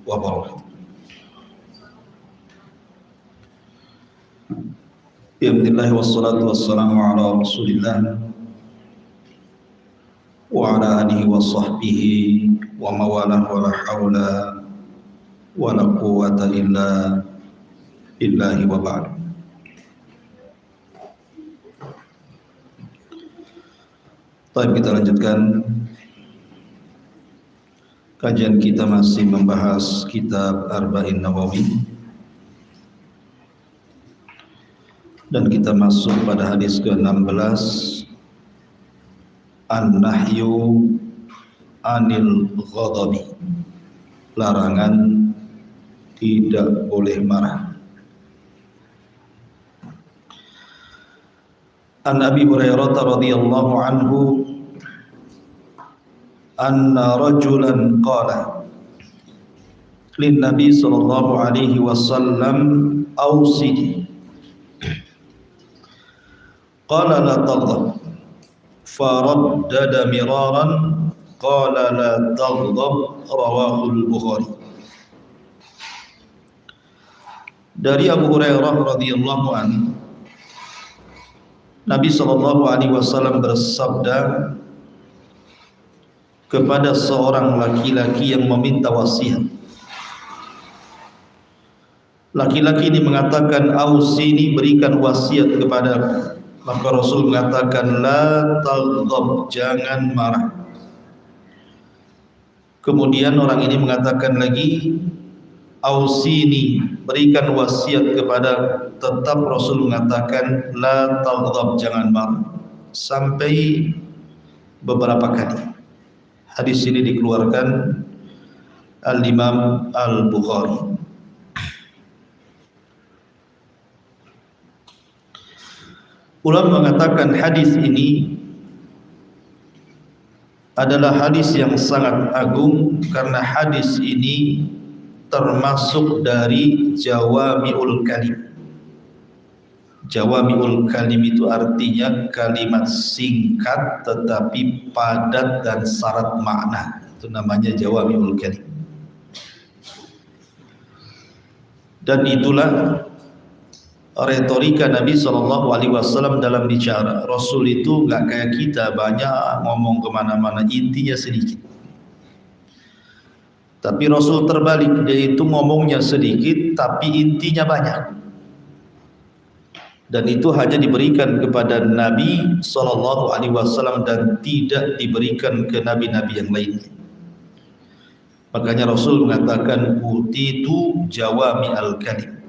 wabarakatuh. Bismillah wassalatu wassalamu ala Rasulillah wa ala alihi wa sahbihi wa mawalah wa la hawla wa la quwwata illa billahi wa ba'd. Baik, kita lanjutkan kajian kita, masih membahas kitab Arba'in Nawawi, dan kita masuk pada hadis ke-16, An-nahyu anil ghadabi, larangan tidak boleh marah. An Abi Hurairah radhiyallahu anhu anna rajulan qala lin Nabi sallallahu alaihi wasallam awsini qala la taghdab faraddada miraran qala la taghdab, rawahul Bukhari. Dari Abu Hurairah radhiyallahu anhu, Nabi sallallahu alaihi wasallam bersabda kepada seorang laki-laki yang meminta wasiat. Laki-laki ini mengatakan, "Ausini, berikan wasiat kepadaku." Maka Rasul mengatakan, "La taghdab, jangan marah." Kemudian orang ini mengatakan lagi, "Ausini, berikan wasiat kepada." Tetap Rasul mengatakan, "La taghdab, jangan marah." Sampai beberapa kali. Hadis ini dikeluarkan Al-Imam Al-Bukhari. Ulama mengatakan hadis ini adalah hadis yang sangat agung karena hadis ini termasuk dari Jawami'ul Kalim. Jawami'ul Kalim itu artinya kalimat singkat tetapi padat dan syarat makna. Itu namanya Jawami'ul Kalim. Dan itulah retorika Nabi SAW dalam bicara. Rasul itu gak kayak kita, banyak ngomong kemana-mana, intinya sedikit. Tapi Rasul terbalik, dia itu ngomongnya sedikit tapi intinya banyak. Dan itu hanya diberikan kepada Nabi SAW dan tidak diberikan ke nabi-nabi yang lainnya. Makanya Rasul mengatakan, "Utitu jawami al-kalim."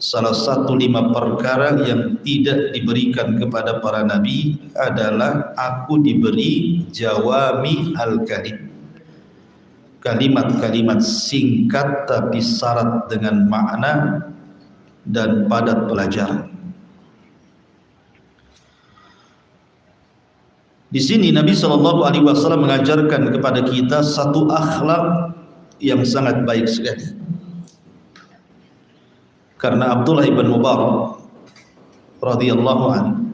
Salah satu 5 perkara yang tidak diberikan kepada para nabi adalah aku diberi jawami al-kalim, kalimat-kalimat singkat tapi syarat dengan makna dan padat pelajaran. Di sini Nabi SAW mengajarkan kepada kita satu akhlak yang sangat baik sekali. Karena Abdullah ibn Mubarak radhiyallahu anhu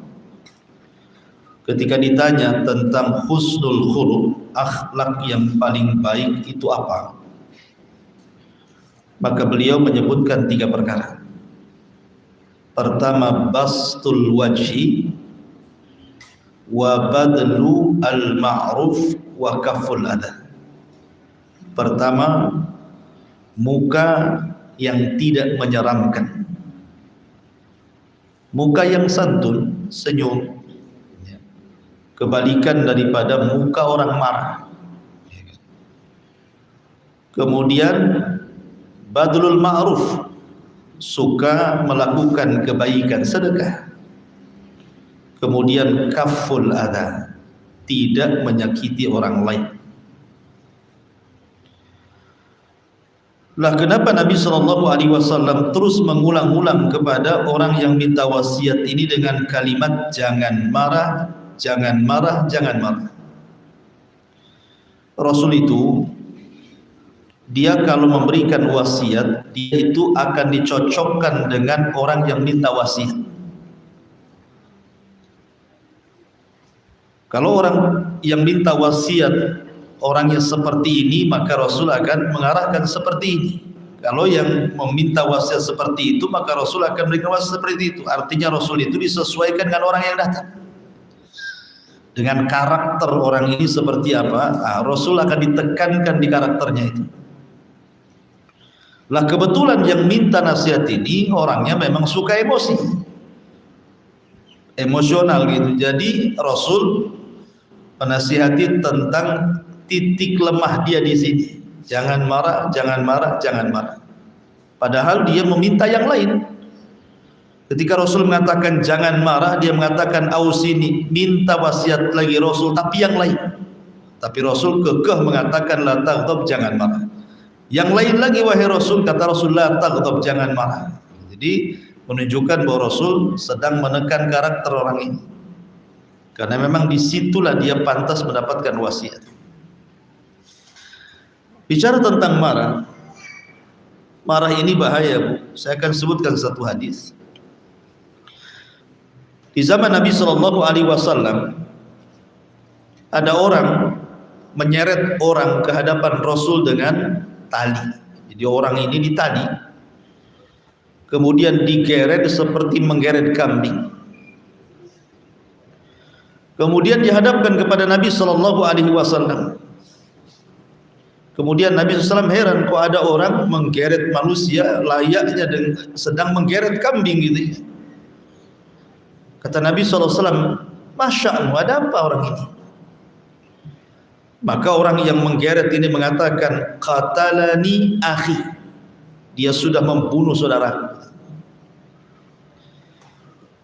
ketika ditanya tentang husnul khuluq, akhlak yang paling baik itu apa? Maka beliau menyebutkan 3 perkara. Pertama, bastul wajhi wa badlu al-ma'ruf wa kaful adha. Pertama, muka yang tidak menyeramkan, muka yang santun, senyum, kebalikan daripada muka orang marah. Kemudian badlul ma'ruf, suka melakukan kebaikan, sedekah. Kemudian kaful adha, tidak menyakiti orang lain. Lah kenapa Nabi SAW terus mengulang-ulang kepada orang yang minta wasiat ini dengan kalimat jangan marah, jangan marah, jangan marah. Rasul itu dia kalau memberikan wasiat, dia itu akan dicocokkan dengan orang yang minta wasiat. Kalau orang yang minta wasiat orangnya seperti ini, maka Rasul akan mengarahkan seperti ini. Kalau yang meminta wasiat seperti itu, maka Rasul akan memberikan wasiat seperti itu. Artinya Rasul itu disesuaikan dengan orang yang datang, dengan karakter orang ini seperti apa. Rasul akan ditekankan di karakternya itu. Lah kebetulan yang minta nasihat ini orangnya memang suka emosi, emosional gitu. Jadi Rasul menasihati tentang titik lemah dia di sini. Jangan marah, jangan marah, jangan marah. Padahal dia meminta yang lain. Ketika Rasul mengatakan jangan marah, dia mengatakan ausini, minta wasiat lagi Rasul, tapi yang lain. Tapi Rasul kekeh mengatakan la taghdab, jangan marah. Yang lain lagi, wahai Rasul, kata Rasul, la taghdab, jangan marah. Jadi menunjukkan bahwa Rasul sedang menekan karakter orang ini, karena memang disitulah dia pantas mendapatkan wasiat. Bicara tentang marah, marah ini bahaya, Bu. Saya akan sebutkan satu hadis. Di zaman Nabi SAW ada orang menyeret orang ke hadapan Rasul dengan tali. Jadi orang ini ditali, kemudian digeret seperti menggeret kambing. Kemudian dihadapkan kepada Nabi SAW. Kemudian Nabi SAW heran, kok ada orang menggeret manusia layaknya sedang menggeret kambing gitu. Kata Nabi SAW, Masya'nu, ada apa orang ini? Maka orang yang menggeret ini mengatakan, qatalani akhi, dia sudah membunuh saudara.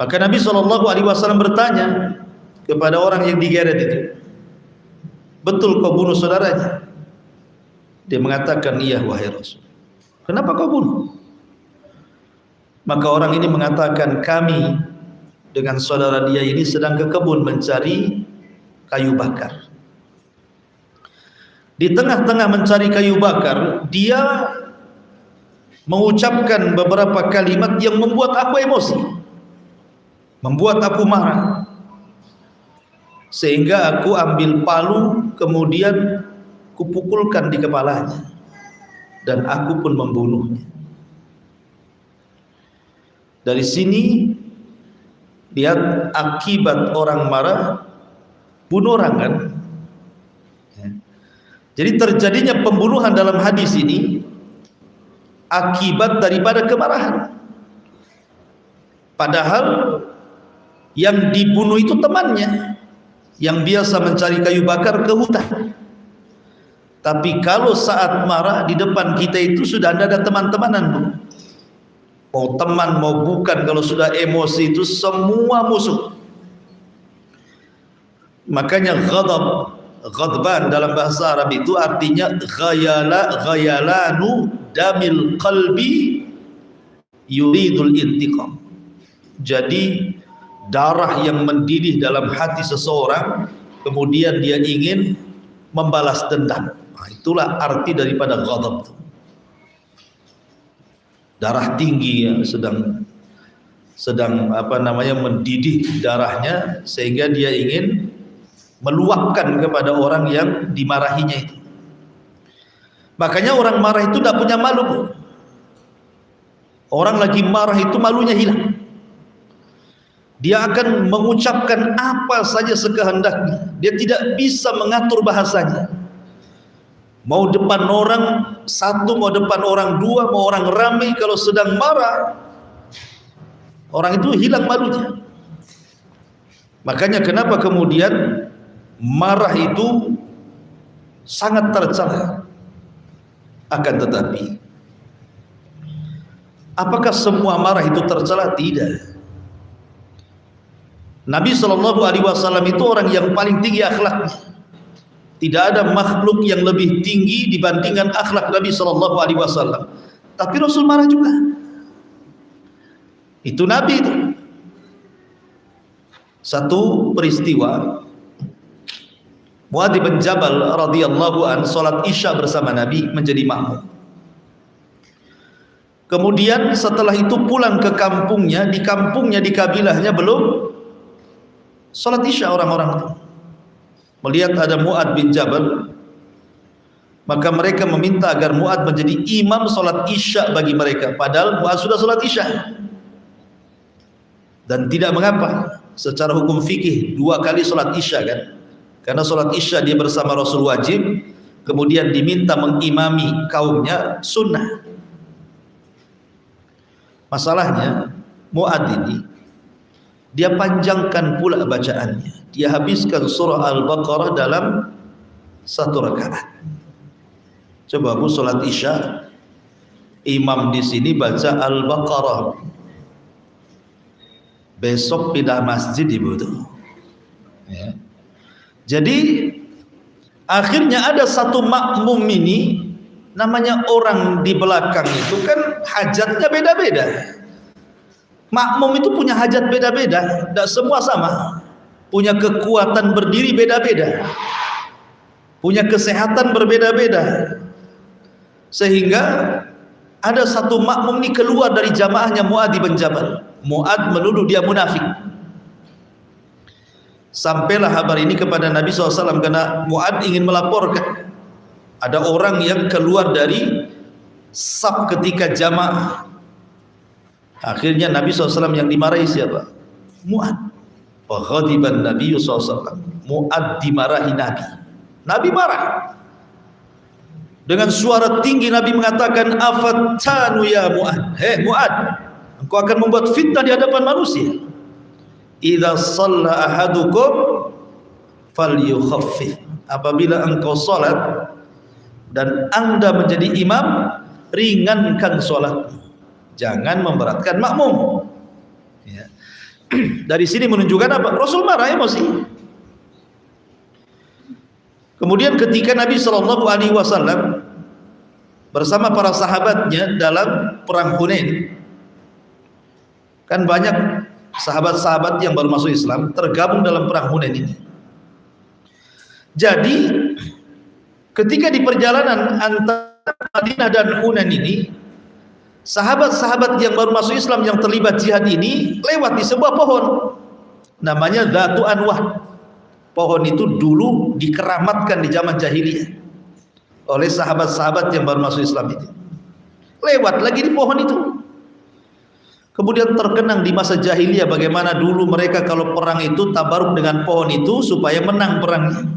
Maka Nabi SAW bertanya kepada orang yang digeret itu, betul kau bunuh saudaranya? Dia mengatakan, iya wahai Rasul. Kenapa kau bunuh? Maka orang ini mengatakan, kami dengan saudara dia ini sedang ke kebun mencari kayu bakar. Di tengah-tengah mencari kayu bakar, dia mengucapkan beberapa kalimat yang membuat aku emosi, membuat aku marah, sehingga aku ambil palu kemudian kupukulkan di kepalanya dan aku pun membunuhnya. Dari sini lihat akibat orang marah, bunuh orang kan. Jadi terjadinya pembunuhan dalam hadis ini akibat daripada kemarahan. Padahal yang dibunuh itu temannya yang biasa mencari kayu bakar ke hutan. Tapi kalau saat marah di depan kita itu sudah ada teman-temanan, Bu. Mau teman mau bukan, kalau sudah emosi itu semua musuh. Makanya ghadban dalam bahasa Arab itu artinya ghayalanu damil qalbi yuridul intiqam. Jadi darah yang mendidih dalam hati seseorang, kemudian dia ingin membalas dendam. Nah, itulah arti daripada ghadab. Darah tinggi ya, sedang mendidih darahnya sehingga dia ingin meluapkan kepada orang yang dimarahinya itu. Makanya orang marah itu tidak punya malu. Orang lagi marah itu malunya hilang. Dia akan mengucapkan apa saja sekehendaknya. Dia tidak bisa mengatur bahasanya. Mau depan orang satu, mau depan orang dua, mau orang ramai, kalau sedang marah, orang itu hilang malunya. Makanya kenapa kemudian marah itu sangat tercela. Akan tetapi, apakah semua marah itu tercela? Tidak. Nabi SAW itu orang yang paling tinggi akhlaknya. Tidak ada makhluk yang lebih tinggi dibandingkan akhlak Nabi SAW. Tapi Rasul marah juga. Itu Nabi itu. Satu peristiwa, Muadz bin Jabal radhiyallahu an salat Isya bersama Nabi menjadi makmum. Kemudian setelah itu pulang ke kampungnya, di kabilahnya belum salat Isya orang-orang itu. Melihat ada Muadz bin Jabal Maka mereka meminta agar Mu'adz menjadi imam salat Isya bagi mereka, padahal Mu'adz sudah salat Isya. Dan tidak mengapa, secara hukum fikih 2 kali salat Isya kan, karena salat Isya dia bersama Rasul wajib, kemudian diminta mengimami kaumnya sunnah. Masalahnya Mu'adz ini dia panjangkan pula bacaannya, dia habiskan surah Al-Baqarah dalam 1 rakaat. Coba aku salat Isya, imam di sini baca Al-Baqarah, besok pindah masjid ibu tuh. Ya. Jadi akhirnya ada satu makmum ini, namanya orang di belakang itu kan hajatnya beda-beda. Makmum itu punya hajat beda-beda, tidak semua sama. Punya kekuatan berdiri beda-beda, punya kesehatan berbeda-beda. Sehingga ada satu makmum ini keluar dari jamaahnya Mu'adz bin Jabal. Mu'adz menuduh dia munafik. Sampailah kabar ini kepada Nabi SAW karena Mu'adz ingin melaporkan ada orang yang keluar dari saf ketika jamaah. Akhirnya Nabi SAW yang dimarahi siapa? Mu'adz. Wa ghadiban Nabi SAW. Mu'adz dimarahi Nabi. Nabi marah. Dengan suara tinggi Nabi mengatakan, afatanu ya Mu'adz. Hei Mu'adz, engkau akan membuat fitnah di hadapan manusia. Idza shalla ahadukum falyukhaffif. Apabila engkau salat dan Anda menjadi imam, ringankan salat. Jangan memberatkan makmum. Ya. Dari sini menunjukkan apa? Rasul marah, emosi. Kemudian ketika Nabi SAW bersama para sahabatnya dalam perang Hunain, kan banyak sahabat-sahabat yang baru masuk Islam tergabung dalam perang Hunain ini. Jadi ketika di perjalanan antara Madinah dan Hunain ini, sahabat-sahabat yang baru masuk Islam yang terlibat jihad ini lewat di sebuah pohon namanya Dzatu Anwah. Pohon itu dulu dikeramatkan di zaman jahiliyah oleh sahabat-sahabat yang baru masuk Islam itu. Lewat lagi di pohon itu. Kemudian terkenang di masa jahiliyah bagaimana dulu mereka kalau perang itu tabaruk dengan pohon itu supaya menang perangnya.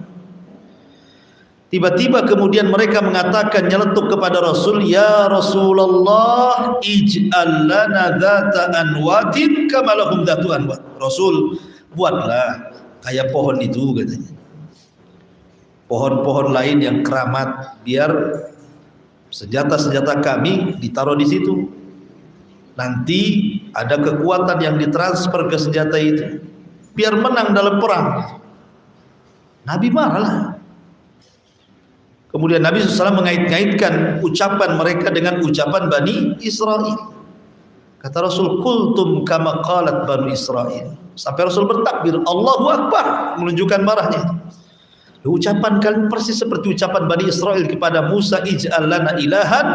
Tiba-tiba kemudian mereka mengatakan, nyeletuk kepada Rasul, ya Rasulullah ij'al lana dzata anwatin kama lahum dzatu anwat. Rasul, buatlah kayak pohon itu katanya, pohon-pohon lain yang keramat, biar senjata-senjata kami ditaruh di situ, nanti ada kekuatan yang ditransfer ke senjata itu biar menang dalam perang. Nabi marahlah. Kemudian Nabi SAW mengait-ngaitkan ucapan mereka dengan ucapan Bani Israel. Kata Rasul, kultum kama qalat Bani Israel. Sampai Rasul bertakbir, Allahu Akbar, menunjukkan marahnya. Ucapan kalian persis seperti ucapan Bani Israel kepada Musa, ij'al lana ilahan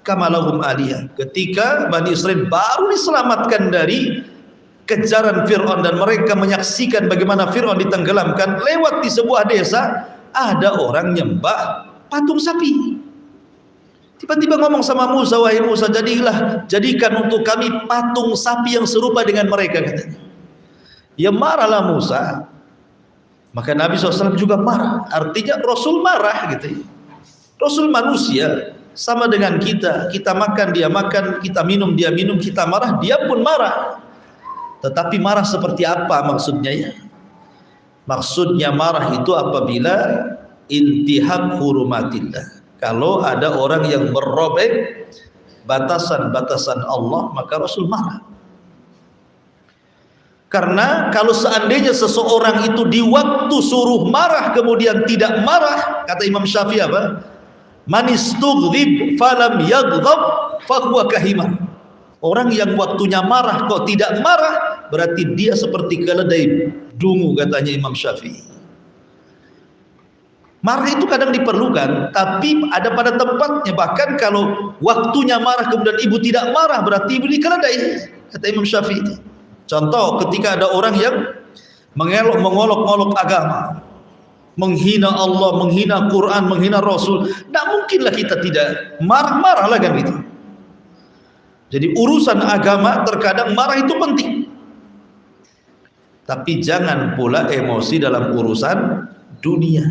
kama lahum aliyah. Ketika Bani Israel baru diselamatkan dari kejaran Fir'aun dan mereka menyaksikan bagaimana Fir'aun ditenggelamkan, lewat di sebuah desa ada orang nyembah patung sapi. Tiba-tiba ngomong sama Musa, wahai Musa, jadikan untuk kami patung sapi yang serupa dengan mereka, katanya. Ya marahlah Musa. Maka Nabi SAW juga marah. Artinya Rasul marah gitu. Rasul manusia sama dengan kita. Kita makan, dia makan. Kita minum, dia minum. Kita marah, dia pun marah. Tetapi marah seperti apa maksudnya ya? Maksudnya marah itu apabila intihak hurumatillah. Kalau ada orang yang merobek batasan-batasan Allah, maka Rasul marah. Karena kalau seandainya seseorang itu di waktu suruh marah kemudian tidak marah, kata Imam Syafi'i apa? Man istughdhib falam yaghdhab fahuwa kahimah. Orang yang waktunya marah kok tidak marah, berarti dia seperti keledai dungu, katanya Imam Syafi'i. Marah itu kadang diperlukan, tapi ada pada tempatnya. Bahkan kalau waktunya marah kemudian ibu tidak marah, berarti ibu dikeledai, kata Imam Syafi'i. Contoh ketika ada orang yang mengolok-ngolok agama, menghina Allah, menghina Quran, menghina Rasul, tidak mungkinlah kita tidak marah-marah lah kan gitu. Jadi urusan agama terkadang marah itu penting, tapi jangan pula emosi dalam urusan dunia.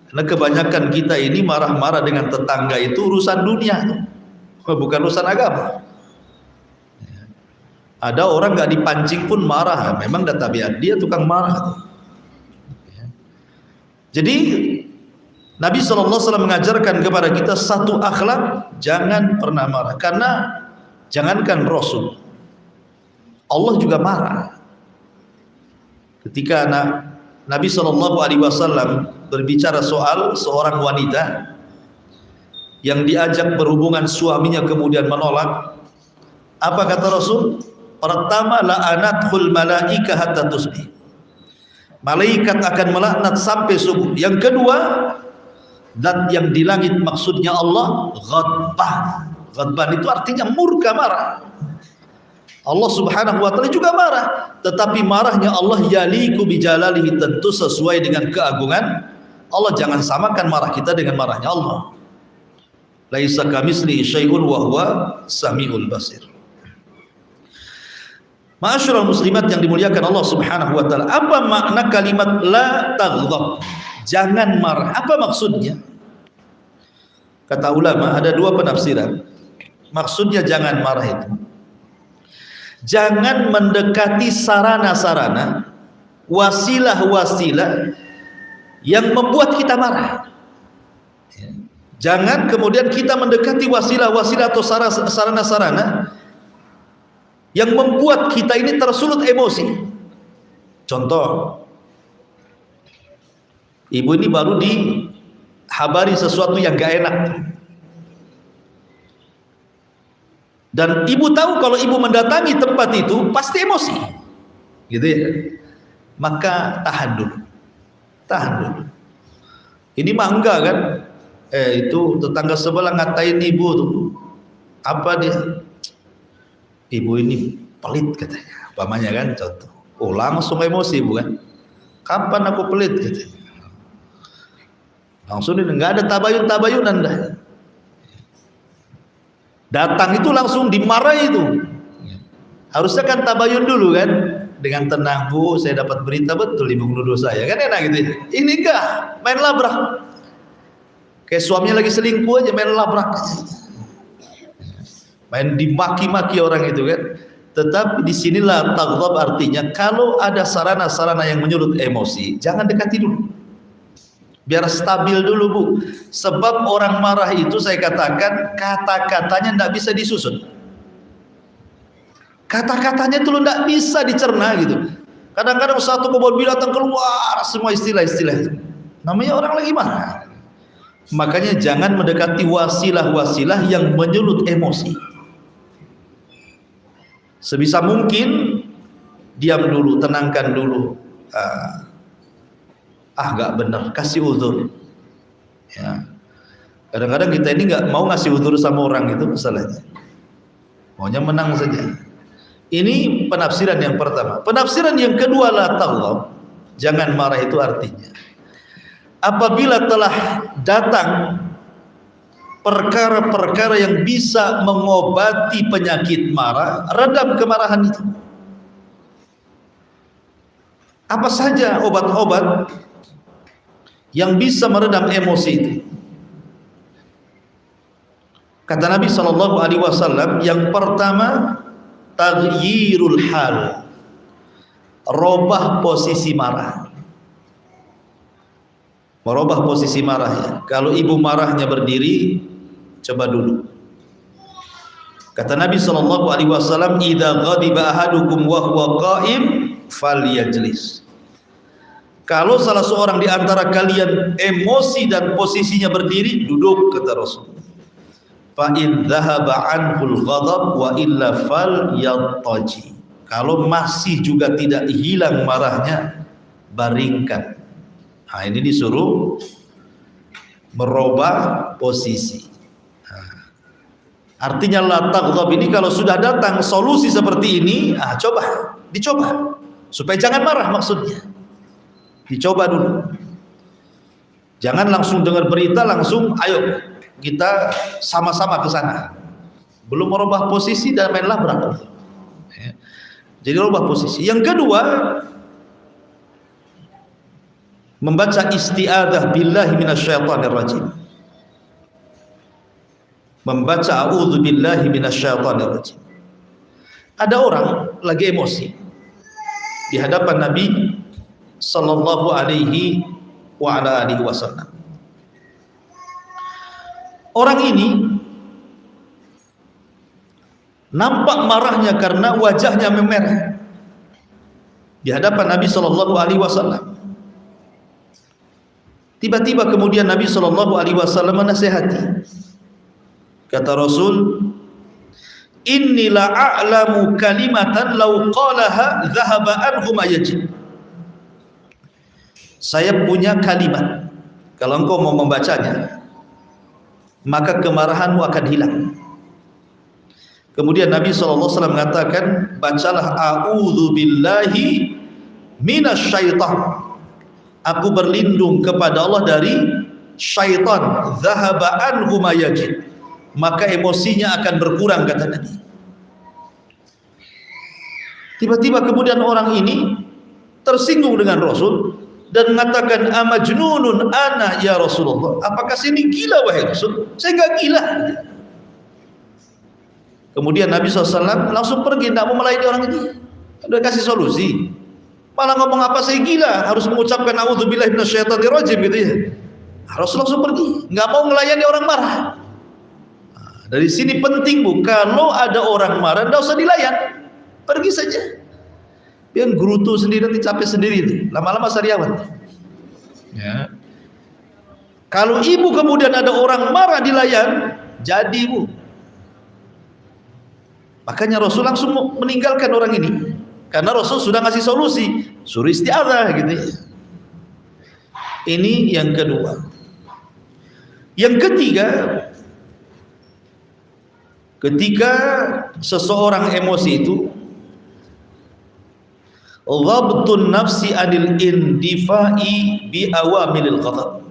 Karena kebanyakan kita ini marah-marah dengan tetangga itu urusan dunia, bukan urusan agama. Ada orang nggak dipancing pun marah, memang dah tabiat dia tukang marah. Jadi Nabi SAW mengajarkan kepada kita satu akhlak, jangan pernah marah. Karena jangankan Rasul, Allah juga marah. Ketika Nabi SAW berbicara soal seorang wanita yang diajak berhubungan suaminya kemudian menolak, apa kata Rasul? Pertama, la'anathul malaika hatta tusbih, malaikat akan melaknat sampai subuh. Yang kedua, zat yang di langit maksudnya Allah, ghadban. Ghadban itu artinya murka, marah. Allah Subhanahu wa taala juga marah, tetapi marahnya Allah yaliku bijalalihi, tentu sesuai dengan keagungan Allah. Jangan samakan marah kita dengan marahnya Allah. Laisa kamitslihi syai'un wa huwa samiul basir. Ma'asyiral muslimat yang dimuliakan Allah Subhanahu wa taala, apa makna kalimat la taghdab? Jangan marah. Apa maksudnya? Kata ulama ada dua penafsiran. Maksudnya jangan marah itu, jangan mendekati sarana-sarana, wasilah-wasilah yang membuat kita marah. Jangan kemudian kita mendekati wasilah-wasilah atau sarana-sarana yang membuat kita ini tersulut emosi. Contoh, ibu ini baru dihabari sesuatu yang gak enak, dan ibu tahu kalau ibu mendatangi tempat itu pasti emosi, gitu ya. Maka tahan dulu. Ini mah enggak kan? Itu tetangga sebelah ngatain ibu tuh. Apa dia? Ibu ini pelit katanya, umpamanya kan, contoh. Oh, langsung emosi bukan? Kapan aku pelit katanya? Langsung ini nggak ada tabayun-tabayunan dah. Datang itu langsung dimarahi itu. Harusnya kan tabayun dulu kan, dengan tenang, Bu, saya dapat berita betul ibu menuduh saya, kan enak gitu. Ini enggak, main labrak. Kayak suaminya lagi selingkuh aja main labrak. Main dimaki-maki orang itu kan. Tetapi disinilah taghdab, artinya kalau ada sarana-sarana yang menyulut emosi, jangan dekati dulu. Biar stabil dulu, Bu. Sebab orang marah itu saya katakan kata-katanya tidak bisa disusun. Kata-katanya itu tidak bisa dicerna gitu. Kadang-kadang satu kebun binatang keluar semua istilah-istilah itu. Namanya orang lagi marah. Makanya jangan mendekati wasilah-wasilah yang menyulut emosi. Sebisa mungkin diam dulu, tenangkan dulu. Nggak benar, kasih uzur. Ya. Kadang-kadang kita ini nggak mau ngasih uzur sama orang, itu masalahnya. Maunya menang saja. Ini penafsiran yang pertama. Penafsiran yang kedua, la taghdab, jangan marah itu artinya apabila telah datang perkara-perkara yang bisa mengobati penyakit marah, redam kemarahan itu. Apa saja obat-obat yang bisa meredam emosi itu? Kata Nabi SAW, yang pertama, taghyirul hal, robah posisi marah. Merubah posisi marahnya. Kalau ibu marahnya berdiri, coba duduk. Kata Nabi SAW, idza ghadiba ahadukum wa huwa qa'im falyajlis. Kalau salah seorang di antara kalian emosi dan posisinya berdiri, duduk, kata Rasul. Fa in dhahaba anhul ghadab wa illa falyattaji. Kalau masih juga tidak hilang marahnya, baringkan. Nah, ini disuruh merubah posisi. Artinya la taghdab ini kalau sudah datang solusi seperti ini, dicoba supaya jangan marah, maksudnya dicoba dulu. Jangan langsung dengar berita langsung ayo kita sama-sama ke sana. Belum merubah posisi dan main labrak. Ya. Jadi rubah posisi. Yang kedua, membaca isti'adzah billahi minasyaitonir rajim. Membaca a'udzu billahi minasyaitonir rajim. Ada orang lagi emosi di hadapan Nabi sallallahu alaihi wa ala alihi wasallam. Orang ini nampak marahnya karena wajahnya memerah di hadapan Nabi sallallahu alaihi wasallam. Tiba-tiba kemudian Nabi sallallahu alaihi wasallam menasihati. Kata Rasul, "Inni la a'lamu kalimatan law qalaha dhahaba anhu ma yajid." Saya punya kalimat, kalau engkau mau membacanya maka kemarahanmu akan hilang. Kemudian Nabi SAW mengatakan, bacalah a'udzu billahi minasyaitan. Aku berlindung kepada Allah dari syaitan. Dhahaba anhu ma yajid. Maka emosinya akan berkurang, kata Nabi. Tiba-tiba kemudian orang ini tersinggung dengan Rasul dan mengatakan, amajnunun ana ya Rasulullah. Apakah saya ini gila wahai Rasul? Saya enggak gila. Kemudian Nabi SAW langsung pergi, tidak mau melayani orang ini. Udah kasih solusi, malah ngomong apa saya gila, harus mengucapkan a'udzubillahi minasyaitonir rajim gitu ya. Rasul langsung pergi, nggak mau melayani orang marah. Nah, dari sini penting bu, kalau ada orang marah tidak usah dilayan, pergi saja. Biar gerutu sendiri, nanti capek sendiri, lama-lama sariawan. Ya. Kalau ibu kemudian ada orang marah dilayan, jadi ibu. Makanya Rasul langsung meninggalkan orang ini, karena Rasul sudah ngasih solusi, suruh isti'adzah gitu ya. Ini yang kedua. Yang ketiga, ketika seseorang emosi itu, ghabtun nafsi anil indifa'i bi awamilil ghadab.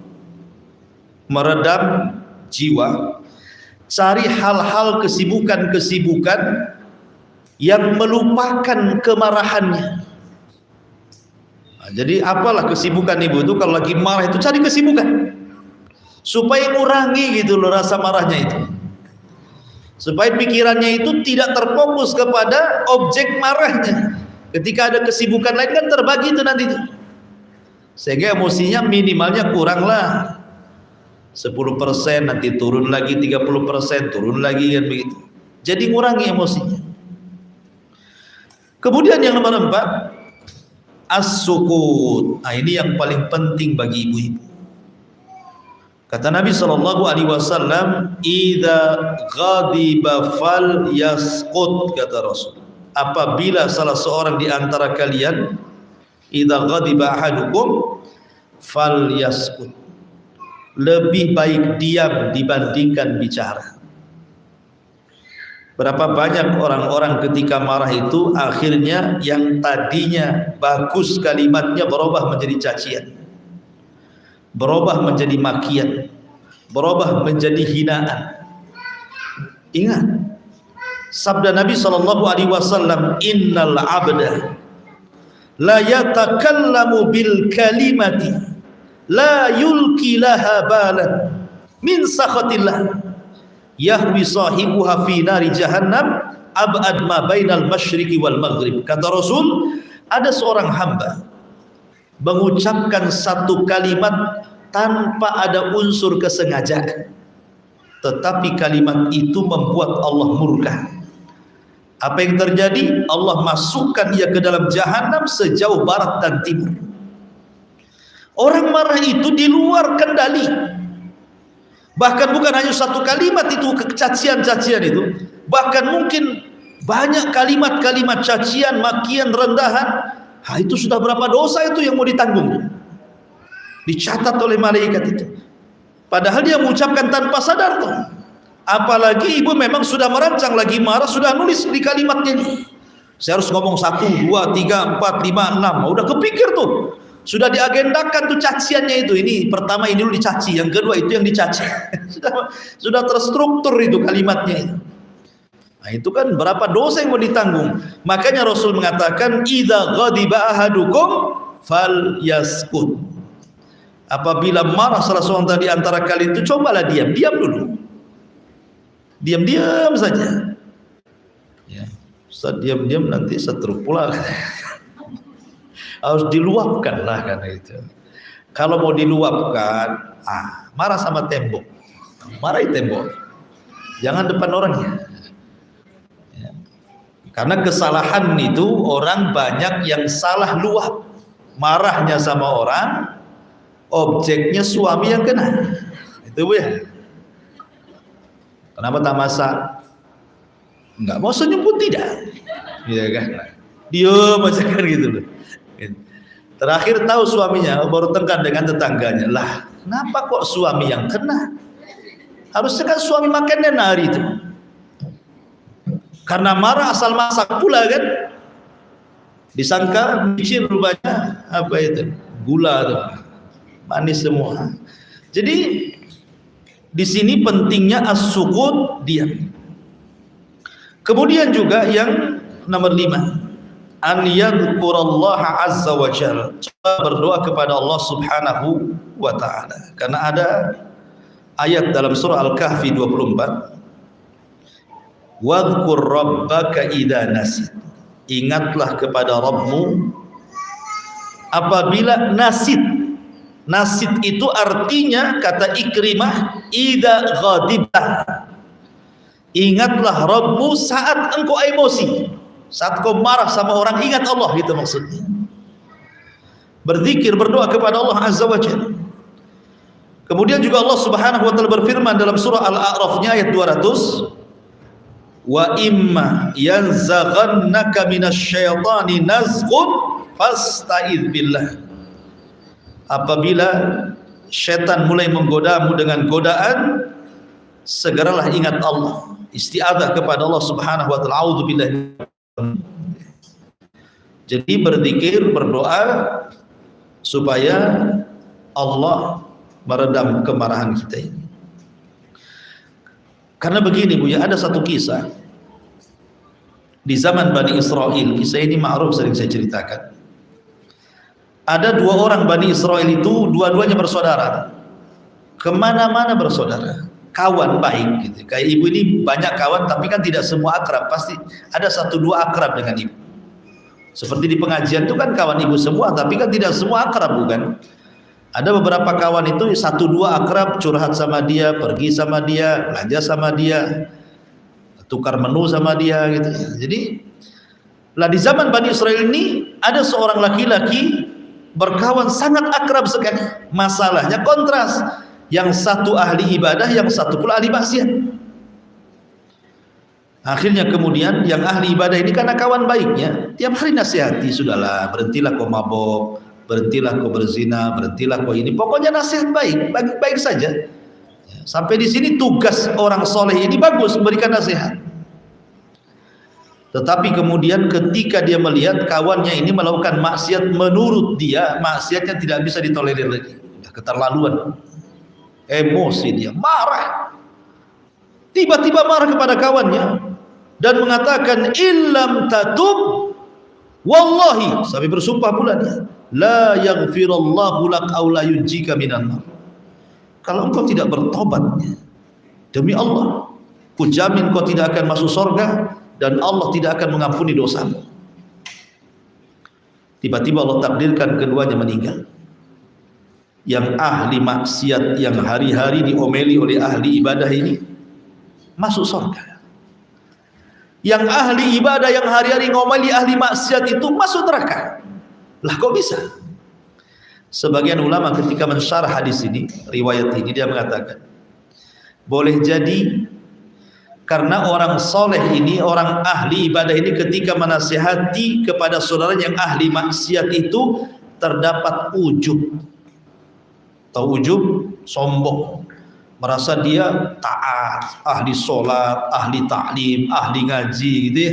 Meredam jiwa, cari hal-hal kesibukan-kesibukan yang melupakan kemarahannya. Nah, jadi apalah kesibukan ibu itu kalau lagi marah itu, cari kesibukan supaya ngurangi gitu loh rasa marahnya itu, supaya pikirannya itu tidak terfokus kepada objek marahnya. Ketika ada kesibukan lain kan terbagi itu nanti itu, sehingga emosinya minimalnya kuranglah 10%, nanti turun lagi 30%, turun lagi kan begitu. Jadi ngurangi emosinya. Kemudian yang nomor 4, as-sukut. Nah, ini yang paling penting bagi ibu-ibu. Kata Nabi SAW, idza ghadiba fal yasqut, kata Rasul. Apabila salah seorang di antara kalian, idza ghadiba ahadukum fal yasqut, lebih baik diam dibandingkan bicara. Berapa banyak orang-orang ketika marah itu akhirnya yang tadinya bagus kalimatnya berubah menjadi cacian, berubah menjadi makian, berubah menjadi hinaan. Ingat sabda Nabi SAW, innal abda la yatakallamu bil kalimati la yulki laha balan min sakhatillah yahwi sahibuha fi nari jahannam ab'ad ma bainal masyriqi wal maghrib. Kata Rasul, ada seorang hamba mengucapkan satu kalimat tanpa ada unsur kesengajaan, tetapi kalimat itu membuat Allah murka. Apa yang terjadi? Allah masukkan ia ke dalam jahannam sejauh barat dan timur. Orang marah itu di luar kendali. Bahkan bukan hanya satu kalimat itu, kecacian-cacian itu, bahkan mungkin banyak kalimat-kalimat cacian, makian, rendahan. Nah, itu sudah berapa dosa itu yang mau ditanggung, dicatat oleh malaikat itu. Padahal dia mengucapkan tanpa sadar tuh. Apalagi ibu memang sudah merancang, lagi marah sudah nulis di kalimatnya ini, saya harus ngomong 1, 2, 3, 4, 5, 6, udah kepikir tuh. Sudah diagendakan tuh caciannya itu. Ini pertama ini dulu dicaci, yang kedua itu yang dicaci. sudah terstruktur itu kalimatnya itu. Nah, itu kan berapa dosa yang mau ditanggung. Makanya Rasul mengatakan idza ghadiba ahadukum falyaskut. Apabila marah salah seorang di antara kalian itu, cobalah diam dulu. Diam saja. Ya, Ustaz diam nanti setruk pula. Harus diluapkan lah karena itu. Kalau mau diluapkan, marah sama tembok, marahi tembok, jangan depan orangnya. Ya. Karena kesalahan itu orang banyak yang salah luap, marahnya sama orang, objeknya suami yang kena. Itu ya. Kenapa tak masak? Enggak mau senyum pun tidak, ya kan? Diam aja kan gitu loh. Terakhir tahu suaminya baru tengkar dengan tetangganya. Lah, kenapa kok suami yang kena? Harusnya kan suami makannya hari itu. Karena marah asal masak pula kan. Disangka micin rupanya apa itu? Gula tuh. Manis semua. Jadi di sini pentingnya as-sukut, diam. Kemudian juga yang nomor 5. An yadhkurallaha azza wa jalla, berdoa kepada Allah subhanahu wa ta'ala. Karena ada ayat dalam surah Al-Kahfi 24, wadhkur rabbaka idza nasit, ingatlah kepada Rabbmu apabila nasit. Nasit itu artinya kata Ikrimah idza ghadibta, ingatlah Rabbmu saat engkau emosi. Saat kau marah sama orang, ingat Allah, itu maksudnya. Berzikir, berdoa kepada Allah azza wa jalla. Kemudian juga Allah subhanahu wa ta'ala berfirman dalam surah Al-A'rafnya ayat 200, wa imma yanzaghannaka minasyaitani nazghun fasta'idz billah. Apabila syaitan mulai menggodamu dengan godaan, segeralah ingat Allah, isti'adzah kepada Allah subhanahu wa ta'ala. A'udzubillahi. Jadi berzikir, berdoa supaya Allah meredam kemarahan kita ini. Karena begini Bu ya, ada satu kisah di zaman Bani Israel. Kisah ini ma'ruf, sering saya ceritakan. Ada 2 orang Bani Israel itu, dua-duanya bersaudara, kemana-mana bersaudara, kawan baik gitu. Kayak ibu ini banyak kawan, tapi kan tidak semua akrab. Pasti ada 1-2 akrab dengan ibu. Seperti di pengajian itu kan kawan ibu semua, tapi kan tidak semua akrab, bukan? Ada beberapa kawan itu 1-2 akrab, curhat sama dia, pergi sama dia, belanja sama dia, tukar menu sama dia gitu. Jadi lah di zaman Bani Israel ini ada seorang laki-laki berkawan sangat akrab sekali. Masalahnya kontras. Yang satu ahli ibadah, yang satu pula ahli maksiat. Akhirnya kemudian yang ahli ibadah ini karena kawan baiknya, tiap hari nasihati, sudahlah, berhentilah kau mabok, berhentilah kau berzina, berhentilah kau ini. Pokoknya nasihat baik saja. Sampai di sini tugas orang soleh ini bagus, memberikan nasihat. Tetapi kemudian ketika dia melihat kawannya ini melakukan maksiat, menurut dia maksiatnya tidak bisa ditolerir lagi, keterlaluan. Emosi dia, marah, tiba-tiba marah kepada kawannya dan mengatakan illam tatub wallahi, sampai bersumpah pula dia, la yaghfirallahu lak aw la yunjika minan nar. Kalau engkau tidak bertobat, demi Allah, ku jamin kau tidak akan masuk surga dan Allah tidak akan mengampuni dosamu. Tiba-tiba Allah takdirkan keduanya meninggal. Yang ahli maksiat yang hari-hari diomeli oleh ahli ibadah ini masuk surga. Yang ahli ibadah yang hari-hari ngomeli ahli maksiat itu masuk neraka. Lah kok bisa? Sebagian ulama ketika mensyarah hadis ini, riwayat ini, dia mengatakan boleh jadi karena orang soleh ini, orang ahli ibadah ini ketika menasihati kepada saudaranya yang ahli maksiat itu terdapat ujub. Tahu ujub? Sombong, merasa dia taat, ahli sholat, ahli taklim, ahli ngaji gitu ya.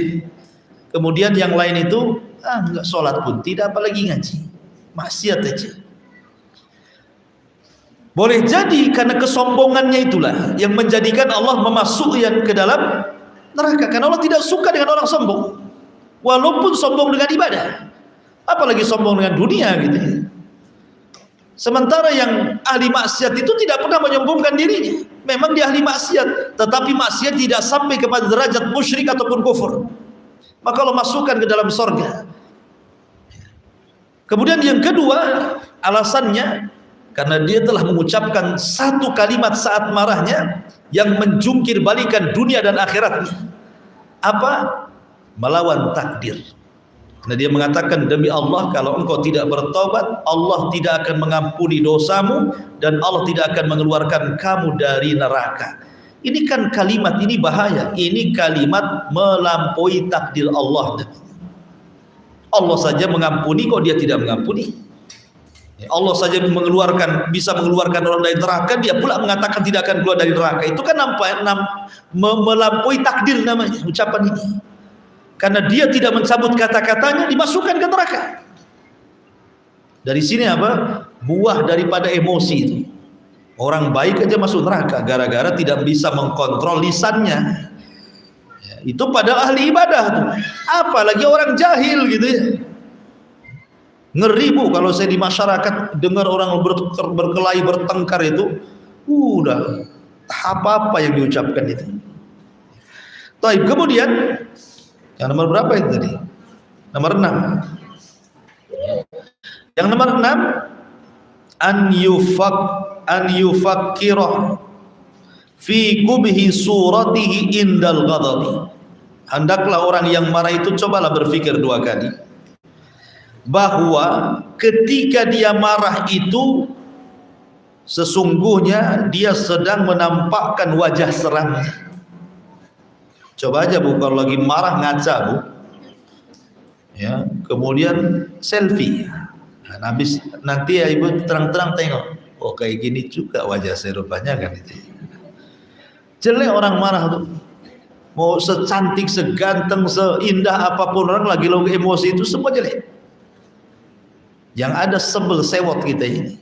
Kemudian yang lain itu enggak sholat pun tidak, apalagi ngaji. maksiat aja. Boleh jadi karena kesombongannya itulah yang menjadikan Allah memasukkan ke dalam neraka, karena Allah tidak suka dengan orang sombong, walaupun sombong dengan ibadah, apalagi sombong dengan dunia gitu. Sementara yang ahli maksiat itu tidak pernah menyombongkan dirinya, memang dia ahli maksiat, tetapi maksiat tidak sampai kepada derajat musyrik ataupun kufur, maka Allah masukkan ke dalam surga. Kemudian yang kedua alasannya karena dia telah mengucapkan satu kalimat saat marahnya yang menjungkir balikan dunia dan akhiratnya. Apa? Melawan takdir. Karena dia mengatakan, demi Allah, kalau engkau tidak bertobat, Allah tidak akan mengampuni dosamu dan Allah tidak akan mengeluarkan kamu dari neraka. Ini kan kalimat, ini bahaya. Ini kalimat melampaui takdir Allah. Allah saja mengampuni, kok dia tidak mengampuni? Allah saja bisa mengeluarkan orang dari neraka, dia pula mengatakan tidak akan keluar dari neraka. Itu kan melampaui takdir namanya ucapan ini. Karena dia tidak mencabut kata-katanya, dimasukkan ke neraka. Dari sini apa? Buah daripada emosi itu. Orang baik aja masuk neraka gara-gara tidak bisa mengkontrol lisannya. Ya, itu padahal ahli ibadah tuh. Apalagi orang jahil gitu ya. Ngeri Bu kalau saya di masyarakat dengar orang berkelahi, bertengkar itu, udah apa-apa yang diucapkan itu. Baik, kemudian yang nomor berapa itu tadi? Nomor 6. Yang nomor 6, an yufakkira fi kubhi suratihi indal ghadabi. Hendaklah orang yang marah itu cobalah berpikir 2 kali. Bahwa ketika dia marah itu sesungguhnya dia sedang menampakkan wajah seramnya. Coba aja Bu, kalau lagi marah ngaca Bu, ya, kemudian selfie. Nah, habis nanti ya Ibu terang-terang tengok, oh kayak gini juga wajah saya rupanya kan itu. Jelek orang marah tuh. Mau secantik, seganteng, seindah apapun orang lagi emosi itu semua jelek. Yang ada sebel sewot kita ini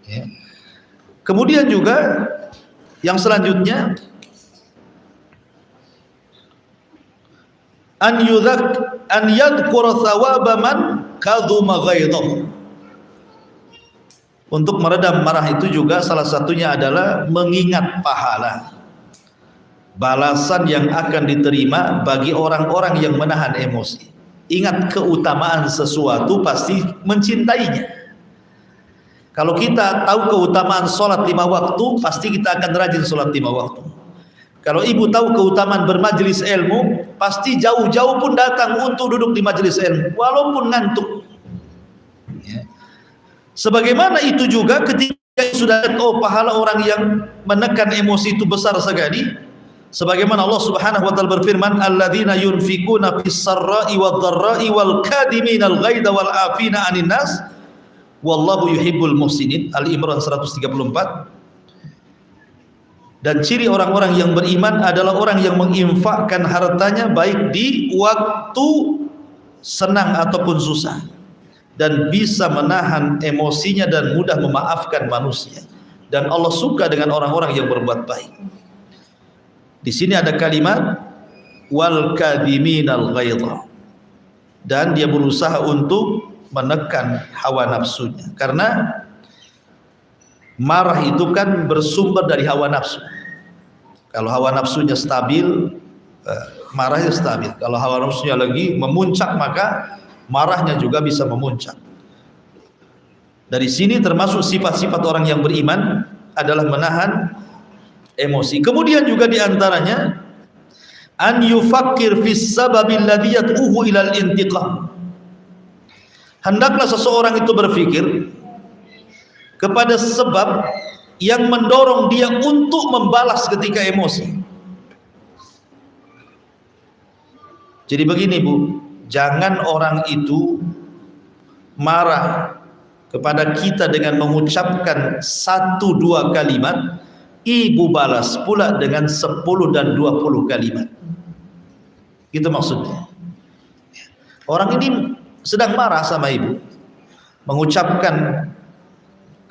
ya. Kemudian juga yang selanjutnya, an yadhkura thawaba man kadhuma ghaidhahu. Untuk meredam marah itu juga salah satunya adalah mengingat pahala, balasan yang akan diterima bagi orang-orang yang menahan emosi. Ingat keutamaan sesuatu pasti mencintainya. Kalau kita tahu keutamaan sholat 5 waktu, pasti kita akan rajin sholat 5 waktu. Kalau ibu tahu keutamaan bermajelis ilmu, pasti jauh-jauh pun datang untuk duduk di majelis ilmu, walaupun ngantuk. Ya. Sebagaimana itu juga ketika sudah oh pahala orang yang menekan emosi itu besar sekali. Sebagaimana Allah Subhanahu wa taala berfirman, alladzina yunfikuna fis sarra'i wad dharra'i wal kadiminal ghaidha wal 'afina 'anil nas wallahu yuhibbul muhsinin. Al-Imran 134. Dan ciri orang-orang yang beriman adalah orang yang menginfakkan hartanya baik di waktu senang ataupun susah, dan bisa menahan emosinya dan mudah memaafkan manusia. Dan Allah suka dengan orang-orang yang berbuat baik. Di sini ada kalimat wal kadhiminal ghaidha, dan dia berusaha untuk menekan hawa nafsunya, karena marah itu kan bersumber dari hawa nafsu. Kalau hawa nafsunya stabil, marahnya stabil. Kalau hawa nafsunya lagi memuncak, maka marahnya juga bisa memuncak. Dari sini termasuk sifat-sifat orang yang beriman adalah menahan emosi. Kemudian juga diantaranya an yufakkir fis sababil ladzi yad'uhu ilal intiqam. Hendaklah seseorang itu berpikir kepada sebab yang mendorong dia untuk membalas ketika emosi. Jadi begini Bu, jangan orang itu marah kepada kita dengan mengucapkan 1-2 kalimat, ibu balas pula dengan 10 dan 20 kalimat. Itu maksudnya. Orang ini sedang marah sama ibu, mengucapkan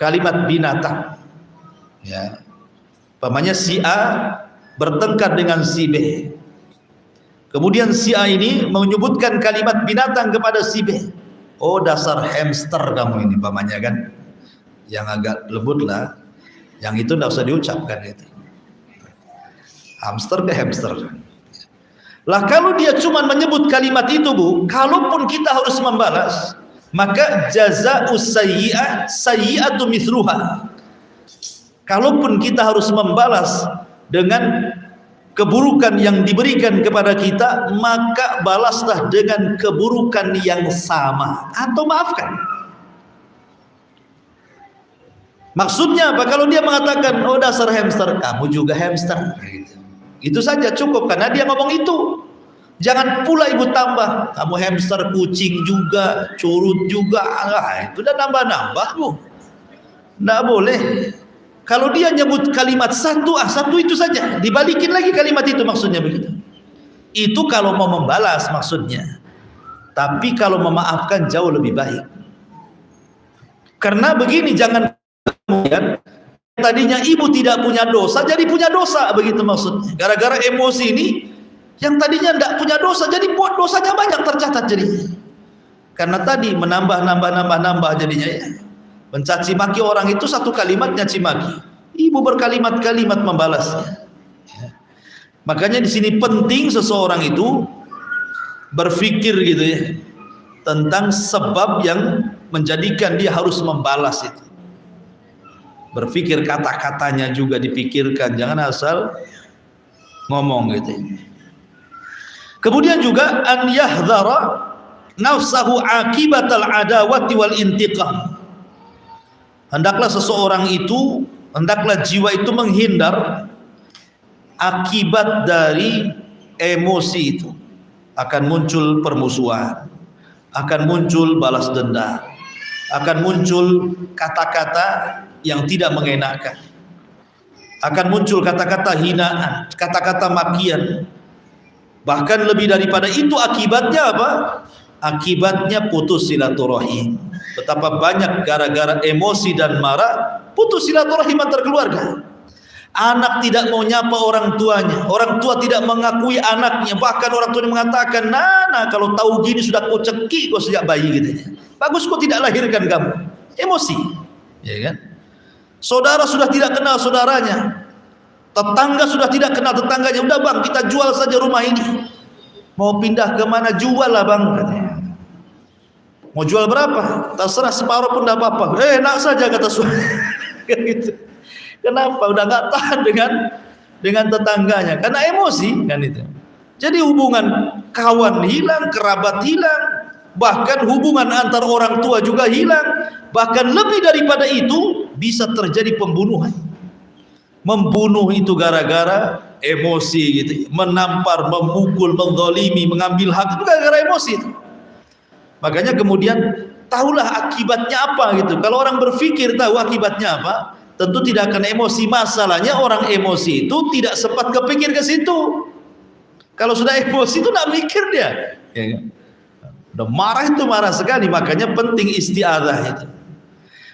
kalimat binatang, ya, umpamanya si A bertengkar dengan si B, kemudian si A ini menyebutkan kalimat binatang kepada si B. Oh, dasar hamster kamu ini, umpamanya kan, yang agak lembut lah, yang itu tidak usah diucapkan itu. Hamster ke hamster. Lah kalau dia cuma menyebut kalimat itu, Bu, kalaupun kita harus membalas, maka jazaa'us sayyi'ah sayyi'atu mithluha. Kalaupun kita harus membalas dengan keburukan yang diberikan kepada kita, maka balaslah dengan keburukan yang sama atau maafkan. Maksudnya apa? Kalau dia mengatakan, oh dasar hamster, kamu juga hamster, itu saja cukup, karena dia ngomong itu. Jangan pula ibu tambah, kamu hamster, kucing juga, curut juga, itu udah nambah-nambah, Bu. Nggak boleh. Kalau dia nyebut kalimat satu, satu itu saja, dibalikin lagi kalimat itu, maksudnya begitu. Itu kalau mau membalas maksudnya. Tapi kalau memaafkan jauh lebih baik. Karena begini, jangan kemudian tadinya ibu tidak punya dosa jadi punya dosa, begitu maksudnya. Gara-gara emosi ini, yang tadinya tidak punya dosa jadi buat dosanya banyak tercatat jadinya. Karena tadi menambah jadinya, ya. Mencaci maki orang itu satu kalimat nyaci maki, ibu berkalimat-kalimat membalasnya. Makanya di sini penting seseorang itu berpikir gitu, ya, tentang sebab yang menjadikan dia harus membalas itu. Berpikir kata-katanya juga dipikirkan, jangan asal ngomong gitu. Kemudian juga an yahdhara nafsahu akibatal adawati wal intiqam. Hendaklah seseorang itu, hendaklah jiwa itu menghindar akibat dari emosi itu. Akan muncul permusuhan, akan muncul balas dendam, akan muncul kata-kata yang tidak mengenakan, akan muncul kata-kata hinaan, kata-kata makian. Bahkan lebih daripada itu, akibatnya apa? Akibatnya putus silaturahim. Betapa banyak gara-gara emosi dan marah putus silaturahim antar keluarga. Anak tidak mau nyapa orang tuanya, orang tua tidak mengakui anaknya, bahkan orang tuanya mengatakan, "Nana, kalau tahu gini sudah kau cekik kau sejak bayi," gitu. Bagus kau tidak lahirkan kamu. Emosi, ya kan? Saudara sudah tidak kenal saudaranya, tetangga sudah tidak kenal tetangganya. Udah bang, kita jual saja rumah ini. Mau pindah ke mana, jual lah bang. Mau jual berapa? Terserah, separuh pun tidak apa-apa. Enak saja kata suami. Gitu. Kenapa? Udah nggak tahan dengan tetangganya, karena emosi kan itu. Jadi hubungan kawan hilang, kerabat hilang, bahkan hubungan antar orang tua juga hilang. Bahkan lebih daripada itu bisa terjadi pembunuhan. Membunuh itu gara-gara emosi gitu. Menampar, memukul, menzalimi, mengambil hak itu gara-gara emosi itu. Makanya kemudian tahulah akibatnya apa gitu. Kalau orang berpikir tahu akibatnya apa, tentu tidak akan emosi. Masalahnya orang emosi itu tidak sempat kepikir ke situ. Kalau sudah emosi itu tidak mikir dia, ya kan? Udah marah itu marah sekali. Makanya penting isti'adzah itu.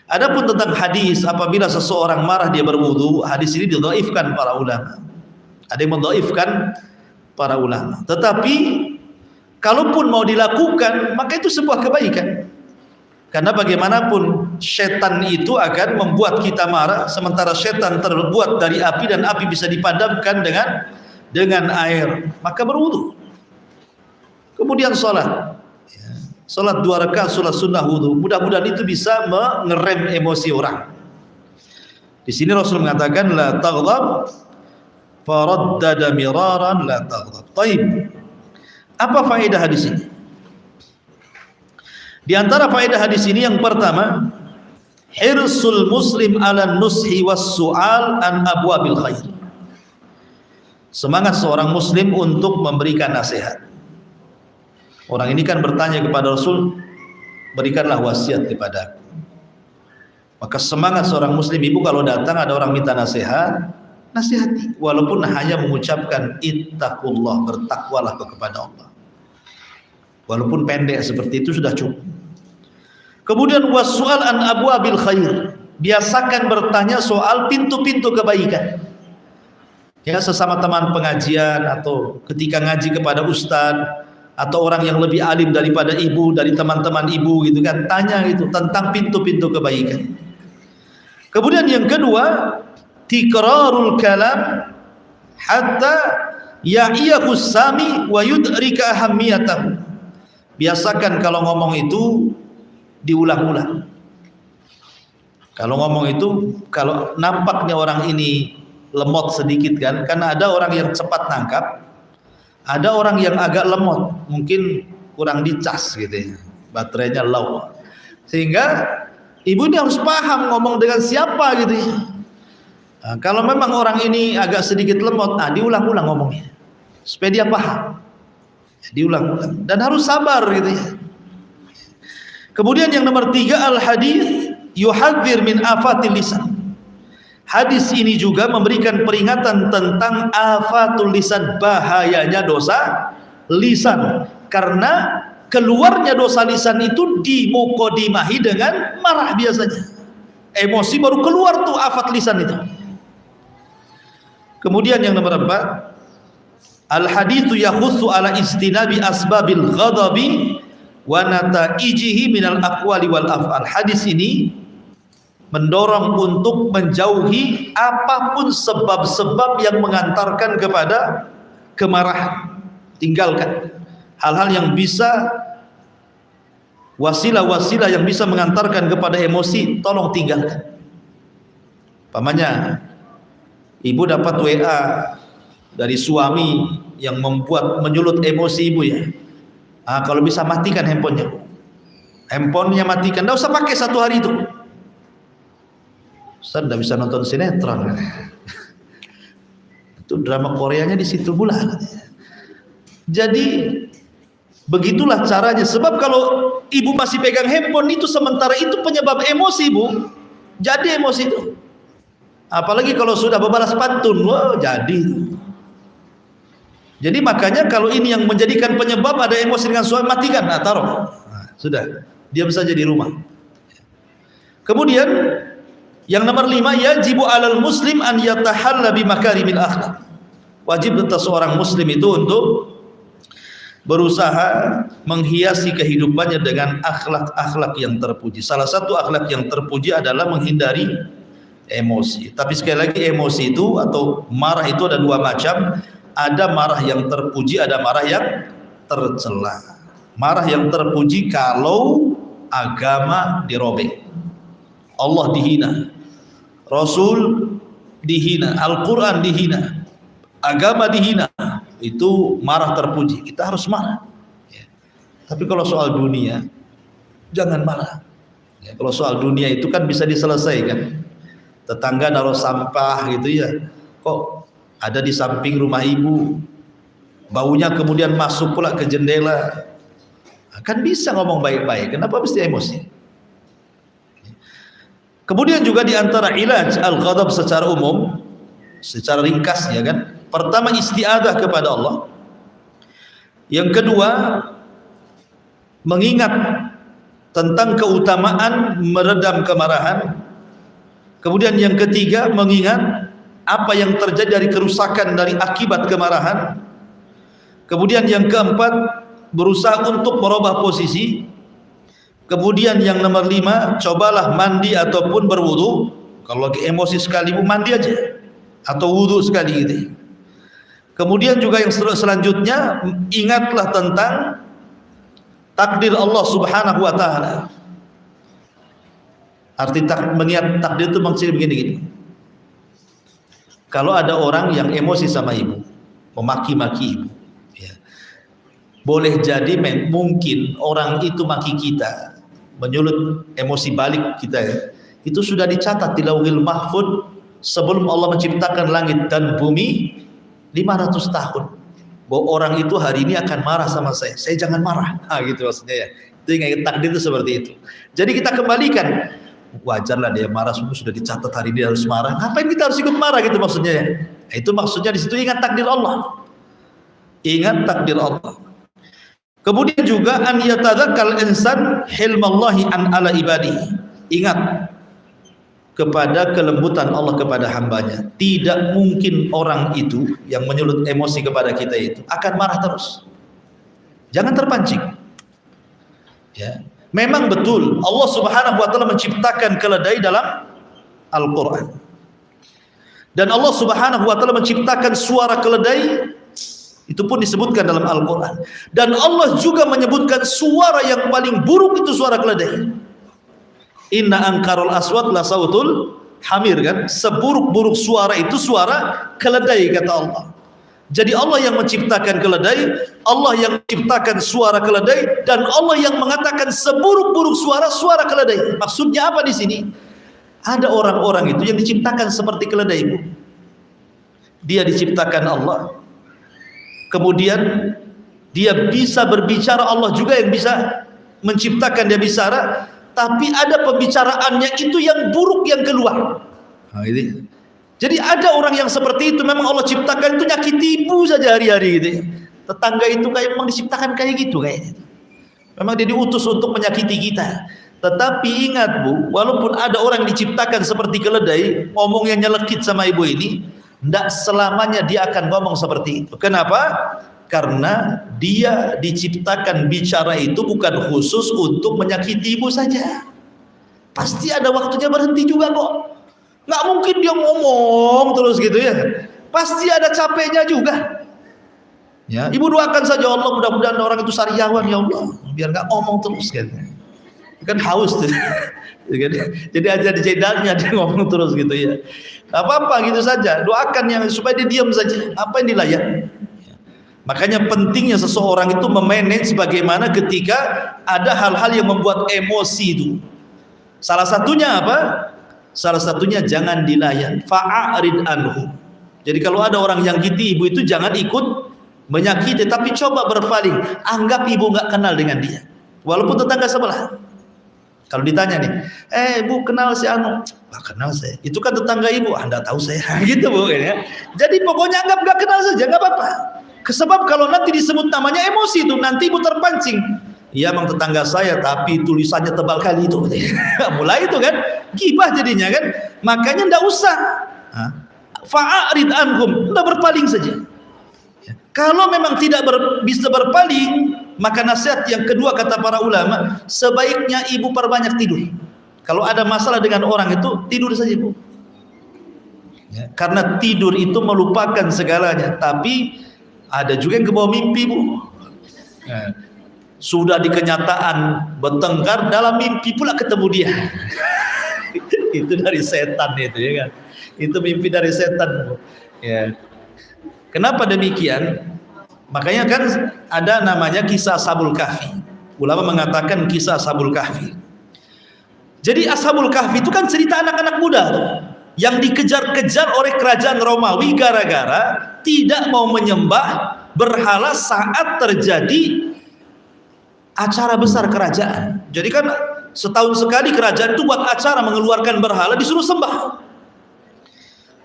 Adapun tentang hadis, apabila seseorang marah dia berwudu, hadis ini didhaifkan para ulama. Ada yang mendhaifkan para ulama. Tetapi kalaupun mau dilakukan, maka itu sebuah kebaikan. Karena bagaimanapun setan itu akan membuat kita marah, sementara setan terbuat dari api dan api bisa dipadamkan dengan air. Maka berwudu. Kemudian sholat. Sholat 2 rakaat, sholat sunnah wudu. Mudah-mudahan itu bisa mengerem emosi orang. Di sini Rasul mengatakan la taghdab, faraddada miraran la taghdab. Taib. Apa faedah hadis ini? Di antara faedah hadis ini yang pertama, hirsul muslim ala nushi was su'al an abwabil khair. Semangat seorang muslim untuk memberikan nasihat. Orang ini kan bertanya kepada Rasul, berikanlah wasiat kepadaku. Maka semangat seorang muslim ibu kalau datang ada orang minta nasihat, nasihati. Walaupun hanya mengucapkan ittaqullah, bertakwalah kepada Allah. Walaupun pendek seperti itu sudah cukup. Kemudian wasu'al an abwabil khair, biasakan bertanya soal pintu-pintu kebaikan. Ya, sesama teman pengajian atau ketika ngaji kepada ustadz atau orang yang lebih alim daripada ibu, dari teman-teman ibu gitu kan, tanya itu tentang pintu-pintu kebaikan. Kemudian yang kedua, tikrarul kalam hatta ya'iyahu sami wa yudrika ahammiyatahu. Biasakan kalau ngomong itu diulang-ulang. Kalau ngomong itu, kalau nampaknya orang ini lemot sedikit kan, karena ada orang yang cepat nangkap, ada orang yang agak lemot, mungkin kurang dicas gitu ya, baterainya low, sehingga ibu ini harus paham ngomong dengan siapa gitu ya. Nah, kalau memang orang ini agak sedikit lemot, diulang-ulang ngomongnya supaya dia paham, diulang-ulang, dan harus sabar gitu ya. Kemudian yang nomor 3, al hadis yuhadzir min afatil lisan. Hadis ini juga memberikan peringatan tentang afatul lisan, bahayanya dosa lisan, karena keluarnya dosa lisan itu dimukodimahi dengan marah biasanya. Emosi baru keluar tuh afat lisan itu. Kemudian yang nomor 4, al haditsu yakhussu ala istinabi asbabil ghadabi wa nataijihi minal aqwali wal af'al. Hadis ini mendorong untuk menjauhi apapun sebab-sebab yang mengantarkan kepada kemarahan. Tinggalkan hal-hal yang bisa, wasilah-wasilah yang bisa mengantarkan kepada emosi, tolong tinggalkan. Pamannya, ibu dapat WA dari suami yang menyulut emosi ibu ya. Kalau bisa matikan handphonenya. Handphonenya matikan, enggak usah pakai 1 hari itu. Ustaz enggak bisa nonton sinetron. Itu drama Koreanya di situ pula. Jadi begitulah caranya. Sebab kalau ibu masih pegang handphone itu, sementara itu penyebab emosi ibu. Jadi emosi itu. Apalagi kalau sudah berbalas pantun, jadi. Jadi makanya kalau ini yang menjadikan penyebab ada emosi dengan suami, matikan, taruh. Sudah, diam saja di rumah. Kemudian yang nomor 5, yajibu alal muslim an yatahalla bi makarimil akhlak. Wajib atas seorang muslim itu untuk berusaha menghiasi kehidupannya dengan akhlak-akhlak yang terpuji. Salah satu akhlak yang terpuji adalah menghindari emosi. Tapi sekali lagi, emosi itu atau marah itu ada 2 macam. Ada marah yang terpuji, ada marah yang tercela. Marah yang terpuji kalau agama dirobek, Allah dihina, Rasul dihina, Al-Quran dihina, agama dihina, itu marah terpuji. Kita harus marah ya. Tapi kalau soal dunia, jangan marah ya. Kalau soal dunia itu kan bisa diselesaikan. Tetangga naruh sampah gitu ya, kok ada di samping rumah ibu, baunya kemudian masuk pula ke jendela, kan bisa ngomong baik-baik, kenapa mesti emosi? Kemudian juga diantara ilaj al-ghadab secara umum, secara ringkas ya kan, pertama isti'adzah kepada Allah, yang kedua mengingat tentang keutamaan meredam kemarahan, kemudian yang ketiga mengingat apa yang terjadi dari kerusakan dari akibat kemarahan, kemudian yang keempat berusaha untuk merubah posisi, kemudian yang nomor 5 cobalah mandi ataupun berwudu. Kalau lagi emosi sekali mandi aja atau wudu sekali gitu. Kemudian juga yang selanjutnya, ingatlah tentang takdir Allah Subhanahu wa taala. Arti mengingat takdir itu maksudnya begini-gini. Kalau ada orang yang emosi sama ibu, memaki-maki ibu ya, boleh jadi mungkin orang itu maki kita, menyulut emosi balik kita ya, itu sudah dicatat di Lauhil Mahfud sebelum Allah menciptakan langit dan bumi 500 tahun, bahwa orang itu hari ini akan marah sama saya jangan marah, gitu maksudnya ya. Itu yang takdir itu seperti itu. Jadi kita kembalikan, wajarlah dia marah, semua sudah dicatat hari ini harus marah, ngapain kita harus ikut marah gitu maksudnya ya. Itu maksudnya di situ, ingat takdir Allah, ingat takdir Allah. Kemudian juga an yatadzakkal insan hilmallahi an ala ibadihi. Ingat kepada kelembutan Allah kepada hambanya. Tidak mungkin orang itu yang menyulut emosi kepada kita itu akan marah terus. Jangan terpancing. Ya. Memang betul Allah Subhanahu wa taala menciptakan keledai dalam Al-Qur'an. Dan Allah Subhanahu wa taala menciptakan suara keledai itu pun disebutkan dalam Al-Qur'an. Dan Allah juga menyebutkan suara yang paling buruk itu suara keledai. Inna angkarul aswat la sautul hamir, kan? Seburuk-buruk suara itu suara keledai, kata Allah. Jadi Allah yang menciptakan keledai, Allah yang menciptakan suara keledai, dan Allah yang mengatakan seburuk-buruk suara keledai. Maksudnya apa di sini? Ada orang-orang itu yang diciptakan seperti keledai, Bu. Dia diciptakan Allah. Kemudian dia bisa berbicara, Allah juga yang bisa menciptakan dia bicara. Tapi ada pembicaraannya itu yang buruk yang keluar. Nah, ini. Jadi ada orang yang seperti itu, memang Allah ciptakan itu nyakiti ibu saja hari-hari gitu. Tetangga itu kayak memang diciptakan kayak gitu kayaknya. Memang dia diutus untuk menyakiti kita. Tetapi ingat, Bu, walaupun ada orang yang diciptakan seperti keledai, ngomongnya nyelekit sama ibu ini, tidak selamanya dia akan ngomong seperti itu. Kenapa? Karena dia diciptakan bicara itu bukan khusus untuk menyakiti ibu saja. Pasti ada waktunya berhenti juga kok. Nggak mungkin dia ngomong terus gitu ya. Pasti ada capeknya juga. Ya, ibu doakan saja, Allah mudah-mudahan orang itu sariawan ya Allah, biar nggak ngomong terus gitu. Kan haus tuh. Jadi aja di jedanya dia ngomong terus gitu ya. Nggak apa-apa gitu saja. Doakan yang supaya dia diam saja. Apa yang dilayak? Makanya pentingnya seseorang itu memanage bagaimana ketika ada hal-hal yang membuat emosi itu. Salah satunya apa? Salah satunya jangan dilayan. Fa'arid anhu. Jadi kalau ada orang yang gitu ibu itu jangan ikut menyakiti, tapi coba berpaling. Anggap ibu nggak kenal dengan dia. Walaupun tetangga sebelah. Kalau ditanya nih, Bu kenal si Anu? Nggak kenal saya. Itu kan tetangga ibu. Anda tahu saya. Gitu Bu. Ya. Jadi pokoknya anggap nggak kenal saja, nggak apa-apa. Sebab kalau nanti disebut namanya emosi itu, nanti ibu terpancing. Iya emang tetangga saya, tapi tulisannya tebal kali itu. Mulai itu kan, gibah jadinya kan. Makanya ndak usah. Fa'arid anhum, udah berpaling saja. Kalau memang tidak bisa berpaling, maka nasihat yang kedua kata para ulama, sebaiknya ibu perbanyak tidur. Kalau ada masalah dengan orang itu, tidur saja Bu. Ya, karena tidur itu melupakan segalanya. Tapi ada juga yang kebawa mimpi Bu. Ya. Sudah di kenyataan bertengkar, dalam mimpi pula ketemu dia. Itu dari setan itu ya kan. Itu mimpi dari setan Bu. Ya. Kenapa demikian? Makanya kan ada namanya kisah Ashabul Kahfi. Ulama mengatakan kisah Ashabul Kahfi. Jadi Ashabul Kahfi itu kan cerita anak-anak muda tuh, yang dikejar-kejar oleh kerajaan Romawi gara-gara tidak mau menyembah berhala saat terjadi acara besar kerajaan. Jadi kan setahun sekali kerajaan itu buat acara mengeluarkan berhala, disuruh sembah.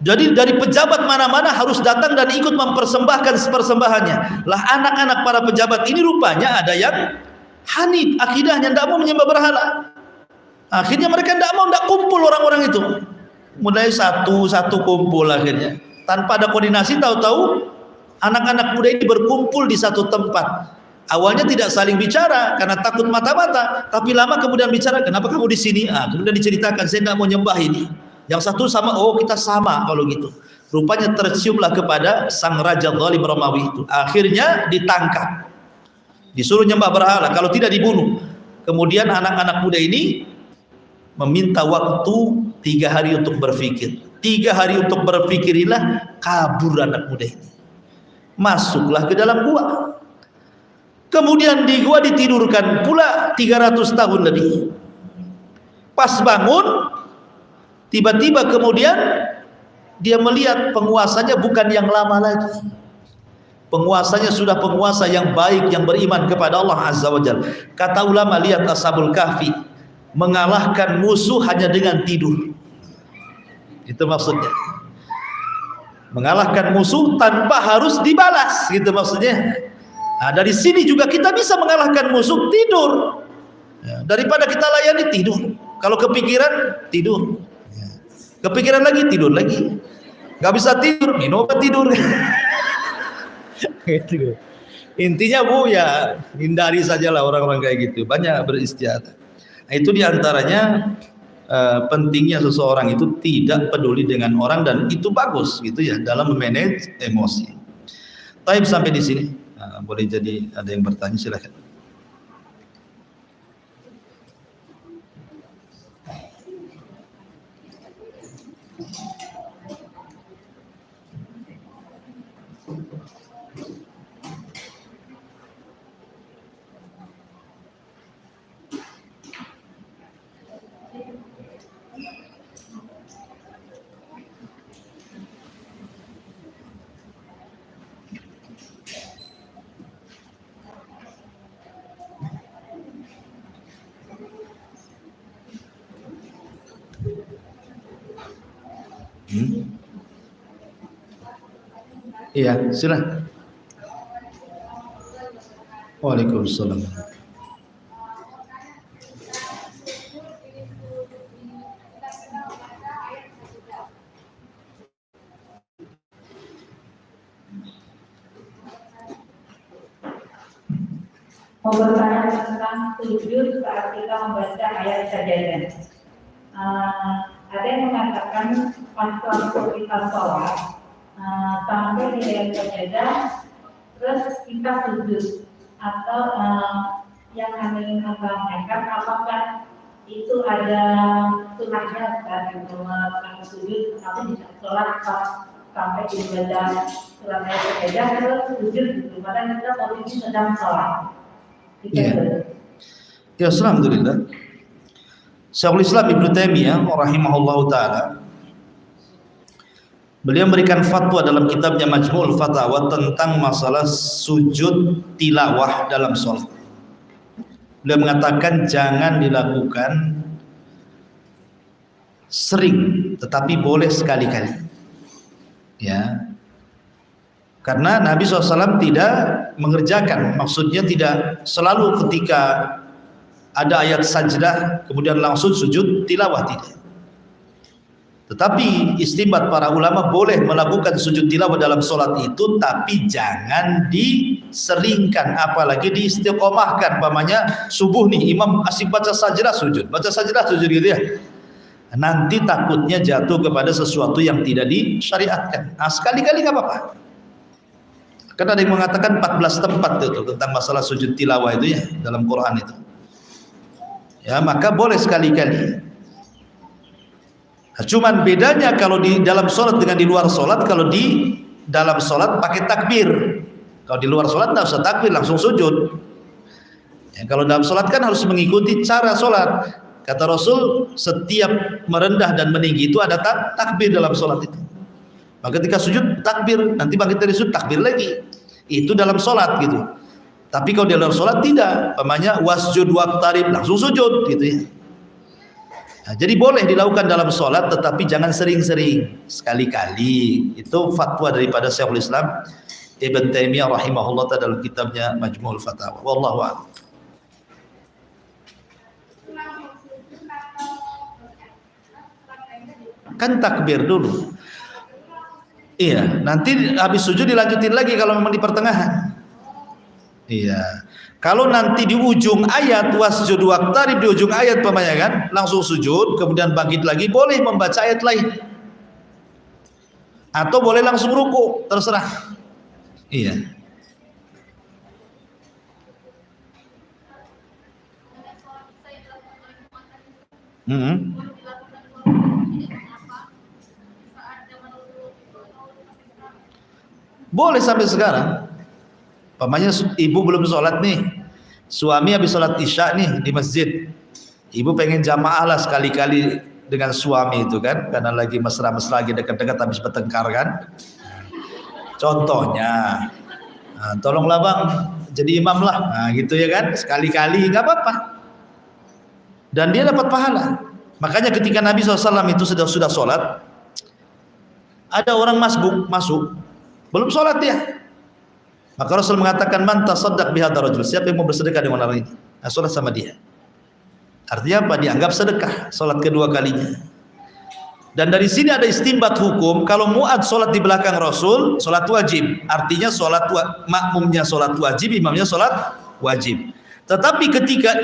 Jadi dari pejabat mana-mana harus datang dan ikut mempersembahkan persembahannya. Lah anak-anak para pejabat ini rupanya ada yang hanif akidahnya, tidak mau menyembah berhala. Akhirnya mereka tidak kumpul orang-orang itu. Mulai satu-satu kumpul akhirnya. Tanpa ada koordinasi, tahu-tahu anak-anak muda ini berkumpul di satu tempat. Awalnya tidak saling bicara karena takut mata-mata, tapi lama kemudian bicara, kenapa kamu di sini? Kemudian diceritakan, saya tidak mau nyembah ini. Yang satu sama, oh kita sama kalau gitu. Rupanya terciumlah kepada sang raja zalim Romawi itu. Akhirnya ditangkap. Disuruh nyembah berhala, kalau tidak dibunuh. Kemudian anak-anak muda ini meminta waktu 3 hari untuk berpikir. 3 hari untuk berpikirilah, kabur anak muda ini. Masuklah ke dalam gua. Kemudian di gua ditidurkan pula 300 tahun lebih. Pas bangun, tiba-tiba kemudian dia melihat penguasanya bukan yang lama lagi. Penguasanya sudah penguasa yang baik, yang beriman kepada Allah Azza wa Jalla. Kata ulama, lihat Ashabul Kahfi mengalahkan musuh hanya dengan tidur. Itu maksudnya. Mengalahkan musuh tanpa harus dibalas, gitu maksudnya. Nah, dari sini juga kita bisa mengalahkan musuh, tidur. Ya, daripada kita layani, tidur. Kalau kepikiran, tidur. Ya. Kepikiran lagi, tidur lagi. Gak bisa tidur, minum obat tidur. Gitu. Intinya Bu ya, hindari sajalah orang-orang kayak gitu. Banyak beristirahat. Nah, itu diantaranya pentingnya seseorang itu tidak peduli dengan orang, dan itu bagus gitu ya dalam memanage emosi. Taib sampai di sini. Nah, boleh jadi ada yang bertanya, silakan. Iya, silakan. Waalaikumsalam. Mau bertanya tentang sujud saat kita membaca ayat sajadah. Ada yang mengatakan pas waktu kita sholat sampai di ayat sajadah, terus kita sujud, atau yang kami tanyakan apakah itu ada sunahnya dari melakukan sujud, tapi bisa sholat sampai di baca surat ayat sajadah terus sujud gitu, padahal kita posisi sedang sholat. Ya. Ya, alhamdulillah. Syekhul Islam Ibnu Taimiyah rahimahullahu taala, beliau memberikan fatwa dalam kitabnya Majmu'ul Fatawa tentang masalah sujud tilawah dalam sholat. Beliau mengatakan jangan dilakukan sering, tetapi boleh sekali-kali. Ya. Karena Nabi SAW tidak mengerjakan, maksudnya tidak selalu ketika ada ayat sajdah kemudian langsung sujud tilawah, tidak. Tetapi istinbat para ulama boleh melakukan sujud tilawah dalam sholat itu, tapi jangan diseringkan, apalagi diistiqomahkan. Pamannya subuh nih imam asik baca sajdah sujud gitu ya. Nanti takutnya jatuh kepada sesuatu yang tidak disyariatkan. Nah, sekali-kali nggak apa-apa. Karena ada yang mengatakan 14 tempat itu tentang masalah sujud tilawah itu ya dalam Quran itu. Ya, maka boleh sekali-kali. Nah, cuman bedanya kalau di dalam sholat dengan di luar sholat, kalau di dalam sholat pakai takbir. Kalau di luar sholat tidak usah takbir, langsung sujud. Ya, kalau dalam sholat kan harus mengikuti cara sholat. Kata Rasul, setiap merendah dan meninggi itu ada takbir dalam sholat itu. Maka ketika sujud takbir, nanti bangkit dari sujud takbir lagi. Itu dalam sholat gitu. Tapi kalau di dalam sholat tidak, namanya wasjud waqtarib, langsung sujud gitu ya. Nah, jadi boleh dilakukan dalam sholat, tetapi jangan sering-sering, sekali-kali. Itu fatwa daripada Syekhul Islam Ibnu Taimiyah rahimahullah ta'ala dalam kitabnya Majmu'ul Fatawa. Wallahu a'lam. Kan takbir dulu. Iya, nanti habis sujud dilanjutin lagi kalau memang di pertengahan. Iya. Kalau nanti di ujung ayat wasjud waqtarib, di ujung ayat pemanya kan, langsung sujud, kemudian bangkit lagi, boleh membaca ayat lain. Atau boleh langsung ruku, terserah. Iya. Boleh sampai sekarang. Pamannya ibu belum sholat nih, suami habis sholat isya nih di masjid. Ibu pengen jamaah lah sekali-kali dengan suami itu kan, karena lagi mesra-mesra, lagi dekat-dekat habis bertengkar kan. Contohnya, nah, tolonglah bang, jadi imam lah, nah, gitu ya kan, sekali-kali nggak apa-apa. Dan dia dapat pahala. Makanya ketika Nabi SAW itu sudah sholat, ada orang masuk, belum sholat dia. Maka Rasul mengatakan, man tasaddaq bihadza rajul, siapa yang mau bersedekah dengan orang ini, nah, salat sama dia. Artinya apa? Dianggap sedekah salat kedua kalinya. Dan dari sini ada istinbat hukum, kalau Mu'adz salat di belakang Rasul, salat wajib. Artinya makmumnya salat wajib, imamnya salat wajib. Tetapi ketika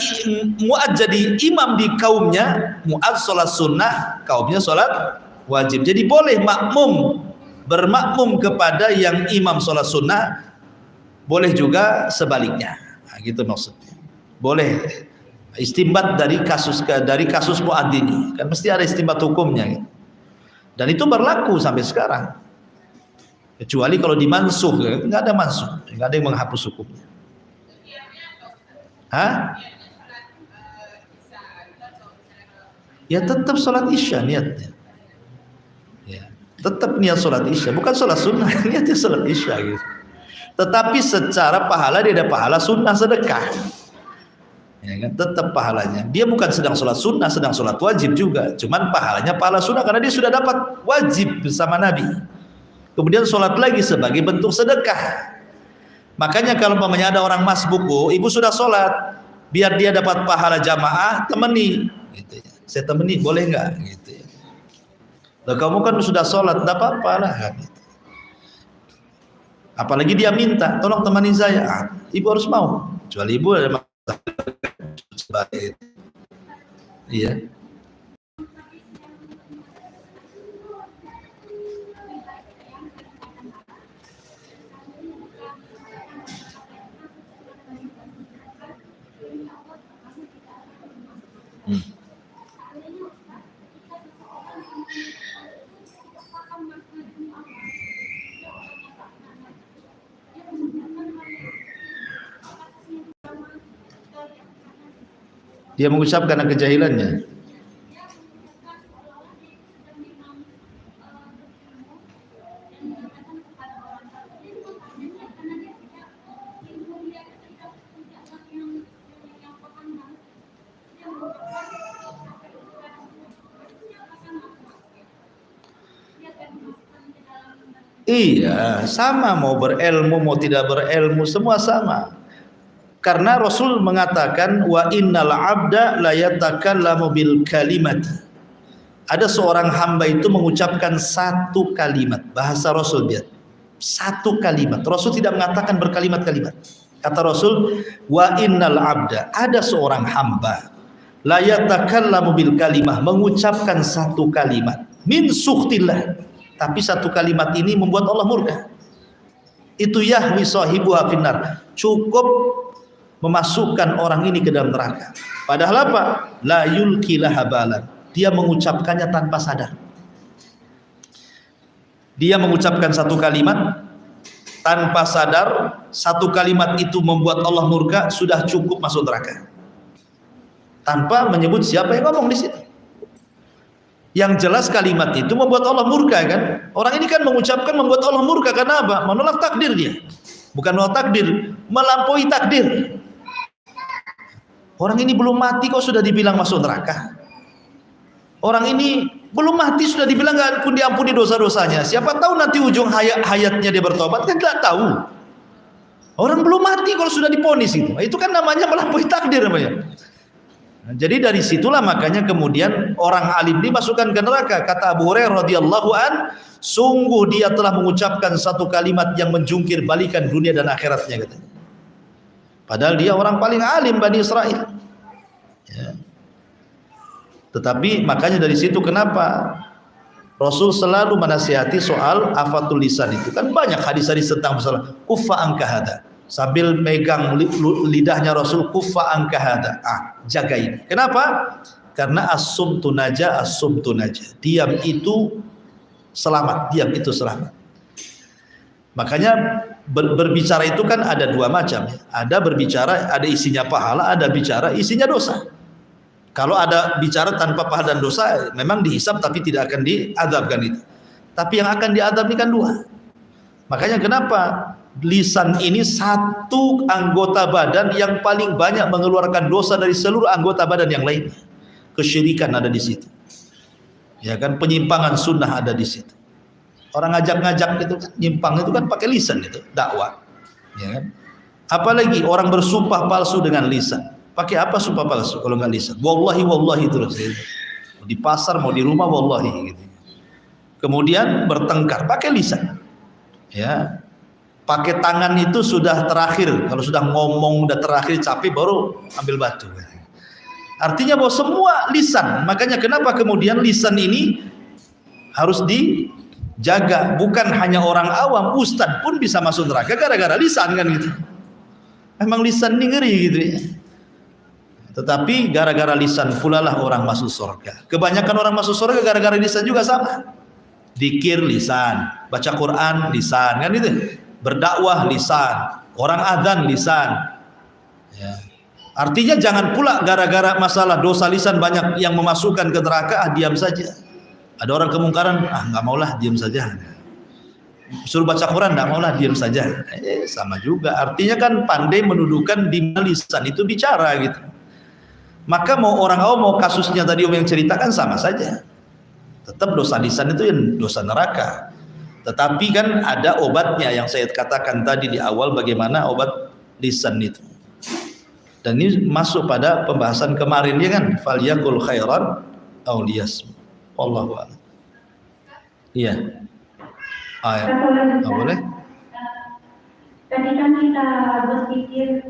Mu'adz jadi imam di kaumnya, Mu'adz salat sunnah, kaumnya salat wajib. Jadi boleh bermakmum kepada yang imam salat sunnah, boleh juga sebaliknya. Nah, gitu maksudnya. Boleh istinbat dari kasus Mu'adz ini. Kan mesti ada istinbat hukumnya gitu. Dan itu berlaku sampai sekarang. Kecuali kalau dimansuh, nggak ada mansuh, nggak ada yang menghapus hukumnya. Hah? Ya tetap sholat isya niatnya. Ya, tetap niat sholat isya, bukan sholat sunnah, niatnya sholat isya gitu. Tetapi secara pahala dia ada pahala sunnah sedekah. Ya kan, tetap pahalanya. Dia bukan sedang sholat sunnah, sedang sholat wajib juga. Cuman pahalanya pahala sunnah karena dia sudah dapat wajib bersama Nabi. Kemudian sholat lagi sebagai bentuk sedekah. Makanya kalau umpamanya ada orang masbuk, ibu sudah sholat, biar dia dapat pahala jamaah, temani. Gitu ya. Saya temani, boleh nggak? Gitu ya. Loh, kamu kan sudah sholat, tidak apa-apa lah. Gitu. Apalagi dia minta, tolong temani saya. Ibu harus mau. Kecuali ibu ada masalah. Iya. Dia mengucap karena kejahilannya. Iya, sama, mau berilmu mau tidak berilmu semua sama. Karena Rasul mengatakan wa innal abda la yatakallamu bil kalimati. Ada seorang hamba itu mengucapkan satu kalimat. Bahasa Rasul dia. Satu kalimat. Rasul tidak mengatakan berkalimat-kalimat. Kata Rasul, wa innal abda, ada seorang hamba la yatakallamu bil kalimah, mengucapkan satu kalimat min sukhtillah. Tapi satu kalimat ini membuat Allah murka. Itu yahwi sahibuha finnar. Cukup memasukkan orang ini ke dalam neraka. Padahal apa? La yulki laha balan. Dia mengucapkannya tanpa sadar. Dia mengucapkan satu kalimat tanpa sadar, satu kalimat itu membuat Allah murka, sudah cukup masuk neraka. Tanpa menyebut siapa yang ngomong di situ. Yang jelas kalimat itu membuat Allah murka kan? Orang ini kan mengucapkan membuat Allah murka karena apa? Menolak takdir dia. Bukan menolak takdir, melampaui takdir. Orang ini belum mati kok sudah dibilang masuk neraka. Orang ini belum mati sudah dibilang nggak pun diampuni dosa-dosanya. Siapa tahu nanti ujung hayatnya dia bertobat, kan nggak tahu. Orang belum mati kalau sudah diponis itu kan namanya melampaui takdir namanya. Nah, jadi dari situlah makanya kemudian orang alim dimasukkan ke neraka. Kata Abu Hurairah radhiyallahu an, sungguh dia telah mengucapkan satu kalimat yang menjungkir balikan dunia dan akhiratnya katanya. Padahal dia orang paling alim Bani Israel. Ya. Tetapi makanya dari situ kenapa Rasul selalu menasihati soal afatul lisan itu. Kan banyak hadis-hadis tentang masalah kuffa anka hada. Sambil megang lidahnya Rasul, kuffa anka hada. Jaga ini. Kenapa? Karena as-sumtu naja, as-sumtu naja. Diam itu selamat, diam itu selamat. Makanya berbicara itu kan ada dua macam. Ada berbicara, ada isinya pahala, ada bicara isinya dosa. Kalau ada bicara tanpa pahala dan dosa, memang dihisab tapi tidak akan diadabkan itu. Tapi yang akan diadab ini kan dua. Makanya kenapa lisan ini satu anggota badan yang paling banyak mengeluarkan dosa dari seluruh anggota badan yang lain. Kesyirikan ada di situ. Ya kan, penyimpangan sunnah ada di situ. Orang ngajak-ngajak itu kan, nyimpang itu kan pakai lisan itu, dakwah. Ya kan? Apalagi orang bersumpah palsu dengan lisan. Pakai apa sumpah palsu kalau nggak lisan? Wallahi wallahi terus. Di pasar mau di rumah wallahi gitu. Kemudian bertengkar pakai lisan. Ya. Pakai tangan itu sudah terakhir. Kalau sudah ngomong udah terakhir capek baru ambil batu. Artinya bahwa semua lisan. Makanya kenapa kemudian lisan ini harus dijaga. Bukan hanya orang awam, ustadz pun bisa masuk neraka gara-gara lisan kan gitu. Emang lisan ini ngeri gitu ya. Tetapi gara-gara lisan pula lah orang masuk surga. Kebanyakan orang masuk surga gara-gara lisan juga sama. Dikir lisan, baca Quran lisan kan itu. Berdakwah lisan, orang adzan lisan. Ya. Artinya jangan pula gara-gara masalah dosa lisan banyak yang memasukkan ke neraka, diam saja. Ada orang kemungkaran, nggak maulah diam saja. Suruh baca Quran nggak maulah diam saja. Sama juga. Artinya kan pandai menuduhkan di lisan itu bicara gitu. Maka mau orang awam mau kasusnya tadi yang ceritakan sama saja. Tetap dosa lisan itu yang dosa neraka. Tetapi kan ada obatnya yang saya katakan tadi di awal bagaimana obat lisan itu. Dan ini masuk pada pembahasan kemarin ya kan. Falyakul khairan aw liyasmut. Wallahu a'lam. Iya. Boleh? Tadi kan kita berpikir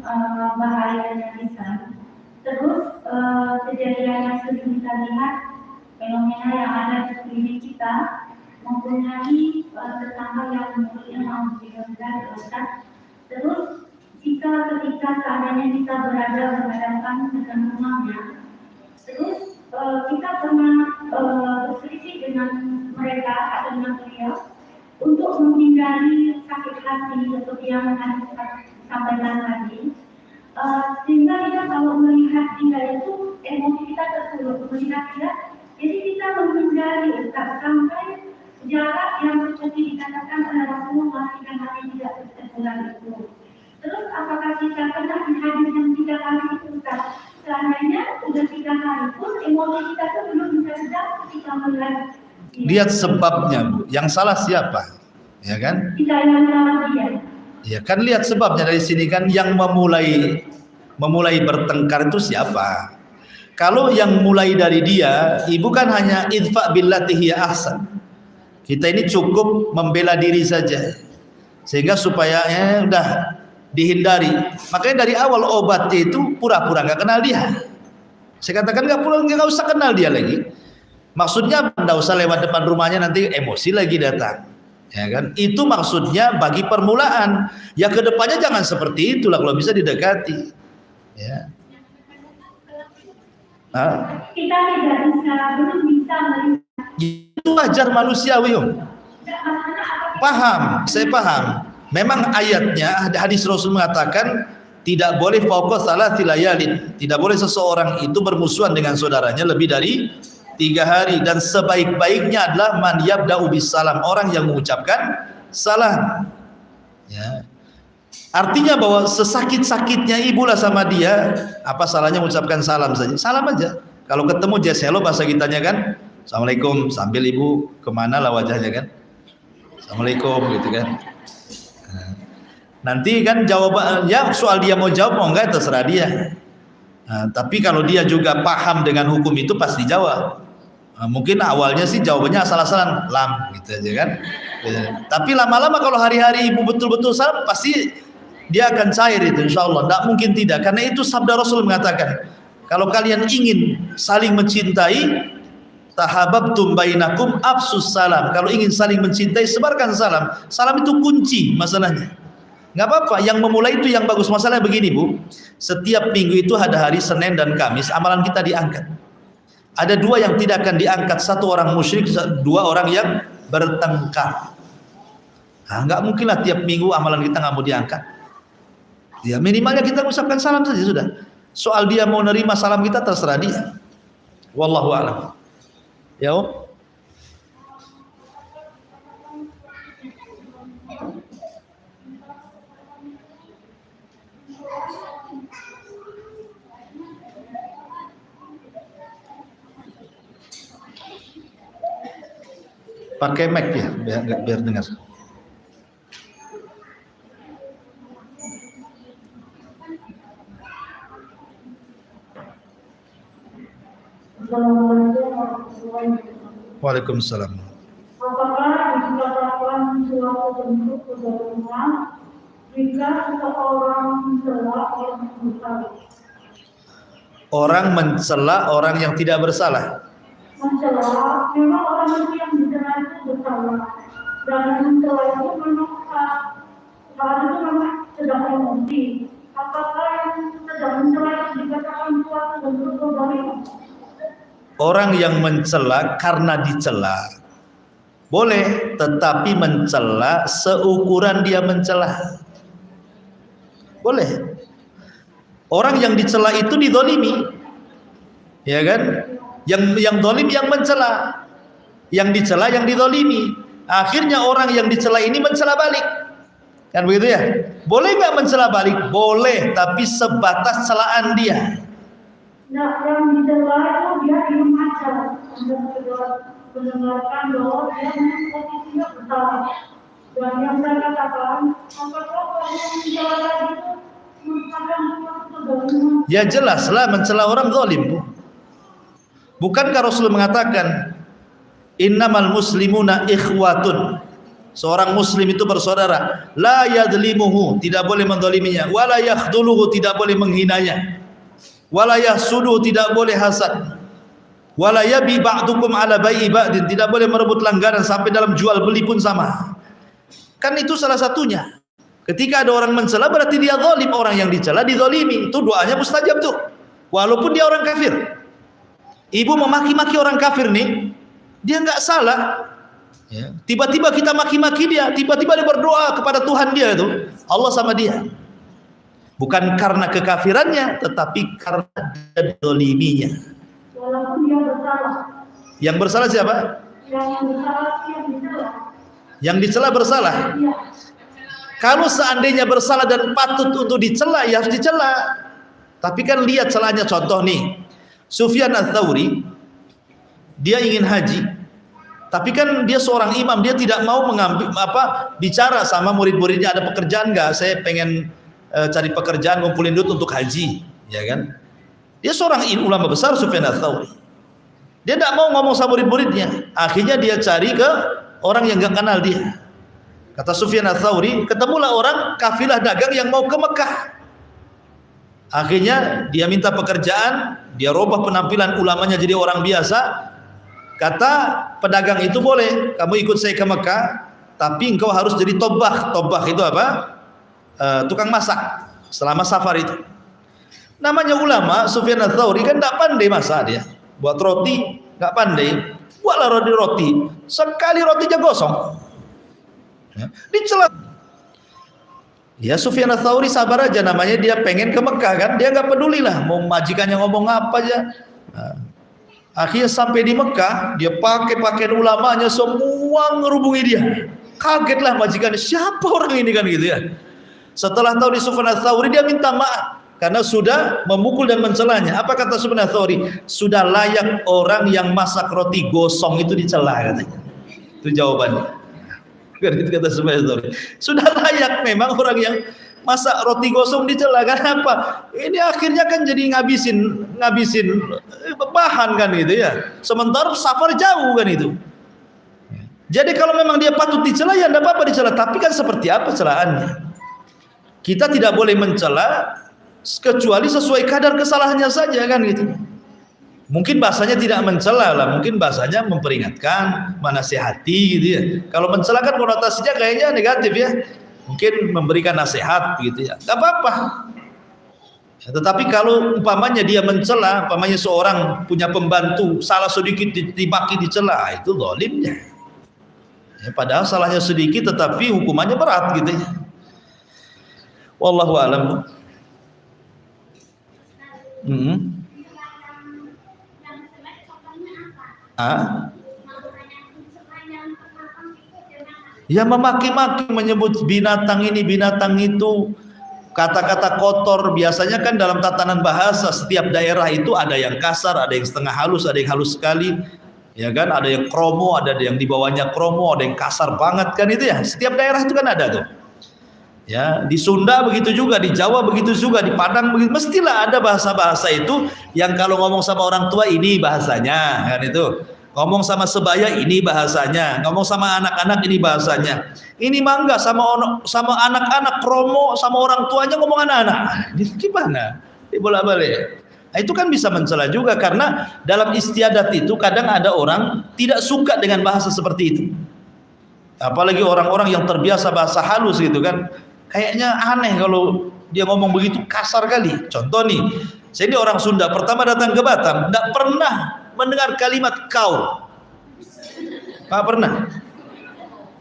bahayanya lisan. Terus kejadian yang sering kita lihat, fenomena yang ada di sekeliling kita, mempunyai tetangga yang mulutnya mau dan dosa. Terus ketika seandainya kita berhadapan dengan rumahnya, terus kita pernah berselisih dengan mereka atau dengan beliau untuk menghindari sakit hati seperti yang Anda sampaikan tadi. Sehingga kita kalau melihat dia itu emosi kita tersulut melihat dia, jadi kita menghindari sampai jarak yang seperti dikatakan oleh Rasulullah 3 hari tidak bersebulan itu. Terus apakah kita pernah di hadis yang 3 hari itu Ustaz? Seandainya sudah 3 hari pun emosi kita itu belum bisa redam ketika melihat. Lihat sebabnya, Bu. Yang salah siapa? Ya kan? Kita yang salah dia. Ya kan lihat sebabnya dari sini kan yang memulai bertengkar itu siapa? Kalau yang mulai dari dia, ibu kan hanya idfa billati hiya ahsan. Kita ini cukup membela diri saja. Sehingga supaya udah dihindari. Makanya dari awal obatnya itu pura-pura nggak kenal dia. Saya katakan nggak usah kenal dia lagi. Maksudnya nggak usah lewat depan rumahnya nanti emosi lagi datang. Ya kan? Itu maksudnya bagi permulaan. Ya kedepannya jangan seperti itulah kalau bisa didekati. Ya. Kita tidak bisa belum bisa melihat. Itu wajar manusiawi, Om. Paham, saya paham. Memang ayatnya hadis Rasul mengatakan tidak boleh fokus salah tilayalin. Tidak boleh seseorang itu bermusuhan dengan saudaranya lebih dari 3 hari, dan sebaik-baiknya adalah man yabda'u bis salam, orang yang mengucapkan salam. Ya. Artinya bahwa sesakit-sakitnya ibu lah sama dia, apa salahnya mengucapkan salam saja? Salam aja. Kalau ketemu just hello bahasa kitanya kan, assalamualaikum, sambil ibu kemana lah wajahnya kan, assalamualaikum gitu kan. Nanti kan jawaban ya soal dia mau jawab mau enggak terserah dia. Tapi kalau dia juga paham dengan hukum itu pasti jawab. Mungkin awalnya sih jawabannya asal-asalan lam gitu aja kan. Tapi lama-lama kalau hari-hari ibu betul-betul salam pasti dia akan cair itu insyaallah. Tidak mungkin tidak, karena itu sabda Rasul mengatakan kalau kalian ingin saling mencintai tahabbtum bainakum afsus salam. Kalau ingin saling mencintai sebarkan salam. Salam itu kunci masalahnya. Nggak apa-apa, yang memulai itu yang bagus. Masalahnya begini Bu, setiap minggu itu ada hari Senin dan Kamis amalan kita diangkat. Ada 2 yang tidak akan diangkat, 1 orang musyrik, 2 orang yang bertengkar. Nggak mungkin lah tiap minggu amalan kita nggak mau diangkat. Ya minimalnya kita ucapkan salam saja sudah. Soal dia mau nerima salam kita terserah dia. Wallahu a'lam. Ya Om. Pakai mic ya biar dengar. Waalaikumsalam. Apakah dikatakan suatu bentuk kezaliman jika seseorang mencela yang bersalah? Orang mencela orang yang tidak bersalah. Mencela, memang orang yang dicela itu bersalah, dan mencela itu memang salah itu memang sedang emosi. Apakah yang sedang mencela itu dikatakan suatu bentuk kezaliman? Orang yang mencela karena dicela boleh, tetapi mencela seukuran dia mencela boleh. Orang yang dicela itu dizalimi, ya kan? Yang zalim yang mencela, yang dicela yang dizalimi. Akhirnya orang yang dicela ini mencela balik, kan begitu ya? Boleh nggak mencela balik? Boleh, tapi sebatas celaan dia. Nah, yang dicela itu dia diam aja, mendengarkan bahwa dia posisinya bersalah. Dan yang saya katakan, apakah orang yang mencela itu merupakan suatu kezaliman? Ya jelaslah mencela orang zalim, Bu. Bukankah Rasul mengatakan innamal muslimuna ikhwatun? Seorang muslim itu bersaudara. La yadlimuhu, tidak boleh menzaliminya. Wala yakhdhuluhu, tidak boleh menghinanya. Wala yahsuduhu, tidak boleh hasad. Wala yabi ba'dukum ala bai'i ba'din, tidak boleh merebut langganan, sampai dalam jual beli pun sama. Kan itu salah satunya. Ketika ada orang mencela berarti dia zalim, orang yang dicela dizalimi. Itu doanya mustajab tuh. Walaupun dia orang kafir. Ibu memaki-maki orang kafir nih, dia nggak salah. Ya. Tiba-tiba kita maki-maki dia, tiba-tiba dia berdoa kepada Tuhan dia itu, Allah sama dia. Bukan karena kekafirannya, tetapi karena dia dizaliminya. Walaupun dia bersalah. Yang bersalah siapa? Yang bersalah yang dicela. Yang dicela bersalah. Ya. Kalau seandainya bersalah dan patut untuk dicela, ya harus dicela. Tapi kan lihat celahnya, contoh nih, Sufyan Ats-Tsauri, dia ingin haji, tapi kan dia seorang imam, dia tidak mau mengambil bicara sama murid-muridnya, ada pekerjaan nggak? Saya pengen cari pekerjaan, ngumpulin duit untuk haji, ya kan? Dia seorang ulama besar, Sufyan Ats-Tsauri. Dia tidak mau ngomong sama murid-muridnya. Akhirnya dia cari ke orang yang nggak kenal dia. Kata Sufyan Ats-Tsauri, ketemulah orang kafilah dagang yang mau ke Mekah. Akhirnya dia minta pekerjaan, dia robah penampilan ulamanya jadi orang biasa. Kata pedagang itu, boleh kamu ikut saya ke Mekah, tapi engkau harus jadi tobah. Tobah itu apa? Tukang masak selama safar itu. Namanya ulama, Sufyan Ats-Tsauri kan tidak pandai masak dia. Buat roti nggak pandai. Buatlah roti, sekali rotinya gosong. Ya, dicela. Ya Sufyan Ats-Tsauri sabar aja, namanya dia pengen ke Mekah kan, dia nggak peduli lah mau majikannya ngomong apa aja. Nah, akhirnya sampai di Mekah, dia pakai pakaian ulamanya, semua ngerubungi dia. Kagetlah majikannya, siapa orang ini kan gitu ya. Setelah tahu di Sufyan Ats-Tsauri, dia minta maaf karena sudah memukul dan mencelanya. Apa kata Sufyan Ats-Tsauri? Sudah layak orang yang masak roti gosong itu dicela, katanya. Itu jawabannya. Kan itu kata Sufyan Ats-Tsauri. Sudah layak memang orang yang masak roti gosong dicela. Kenapa? Ini akhirnya kan jadi ngabisin bahan kan gitu ya. Sementara safar jauh kan itu. Jadi kalau memang dia patut dicela, ya tidak apa-apa dicela. Tapi kan seperti apa celaannya? Kita tidak boleh mencela kecuali sesuai kadar kesalahannya saja kan gitu. Mungkin bahasanya tidak mencela lah, mungkin bahasanya memperingatkan, menasihati gitu ya. Kalau mencela kan konotasinya kayaknya negatif ya. Mungkin memberikan nasihat gitu ya. Enggak apa-apa. Ya, tetapi kalau umpamanya dia mencela, umpamanya seorang punya pembantu salah sedikit dimaki dicela, itu zalimnya. Ya, padahal salahnya sedikit tetapi hukumannya berat gitu ya. Wallahu a'lam. Ya memaki-maki, menyebut binatang ini binatang itu, kata-kata kotor. Biasanya kan dalam tatanan bahasa setiap daerah itu ada yang kasar, ada yang setengah halus, ada yang halus sekali, ya kan, ada yang kromo, ada yang di bawahnya kromo, ada yang kasar banget kan itu ya. Setiap daerah itu kan ada tuh. Ya, di Sunda begitu juga, di Jawa begitu juga, di Padang begitu. Mestilah ada bahasa-bahasa itu yang kalau ngomong sama orang tua ini bahasanya, kan itu. Ngomong sama sebaya ini bahasanya, ngomong sama anak-anak ini bahasanya. Ini mangga sama anak-anak promo sama orang tuanya ngomong anak-anak. Ini gimana? Dibolak-balik. Nah, itu kan bisa mencela juga karena dalam istiadat itu kadang ada orang tidak suka dengan bahasa seperti itu. Apalagi orang-orang yang terbiasa bahasa halus gitu kan. Kayaknya aneh kalau dia ngomong begitu kasar kali. Contoh nih, saya ini orang Sunda, pertama datang ke Batam, tidak pernah mendengar kalimat kau. Nggak pernah.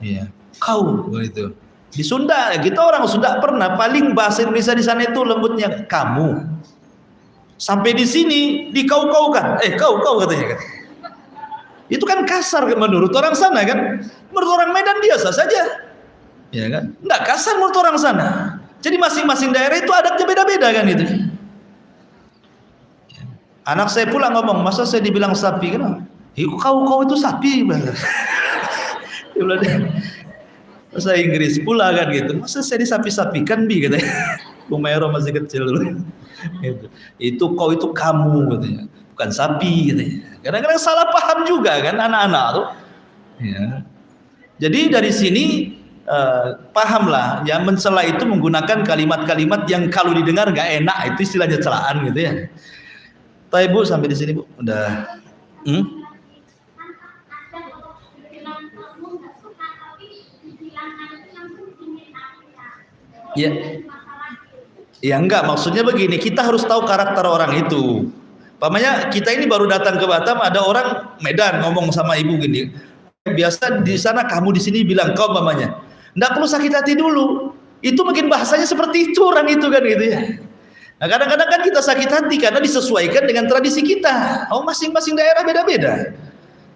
Iya, kau begitu. Di Sunda, kita orang Sunda pernah. Paling bahasa Indonesia di sana itu lembutnya kamu. Sampai di sini dikau-kaukan. Kau katanya. Itu kan kasar menurut orang sana kan. Menurut orang Medan biasa saja. Ya kan? Enggak kasar menurut orang sana. Jadi masing-masing daerah itu adatnya beda-beda kan itu. Anak saya pula ngomong, masa saya dibilang sapi kan? Kau itu sapi. Dia bilang, bahasa Inggris pula kan gitu. Masa saya disapi-sapikan bi katanya. Bumairo masih kecil dulu. Itu kau itu kamu katanya. Bukan sapi katanya. Kadang-kadang salah paham juga kan anak-anak tuh. Ya. Jadi dari sini pahamlah ya, mencela itu menggunakan kalimat-kalimat yang kalau didengar nggak enak, itu istilahnya celaan gitu ya. Tapi Bu sampai di sini Bu udah. Ya, ya enggak, maksudnya begini, kita harus tahu karakter orang itu. Pamannya kita ini baru datang ke Batam, ada orang Medan ngomong sama ibu gini, biasa di sana kamu, di sini bilang kau pamannya. Nggak perlu sakit hati dulu. Itu mungkin bahasanya seperti itu orang itu kan gitu ya. Nah kadang-kadang kan kita sakit hati karena disesuaikan dengan tradisi kita. Oh masing-masing daerah beda-beda.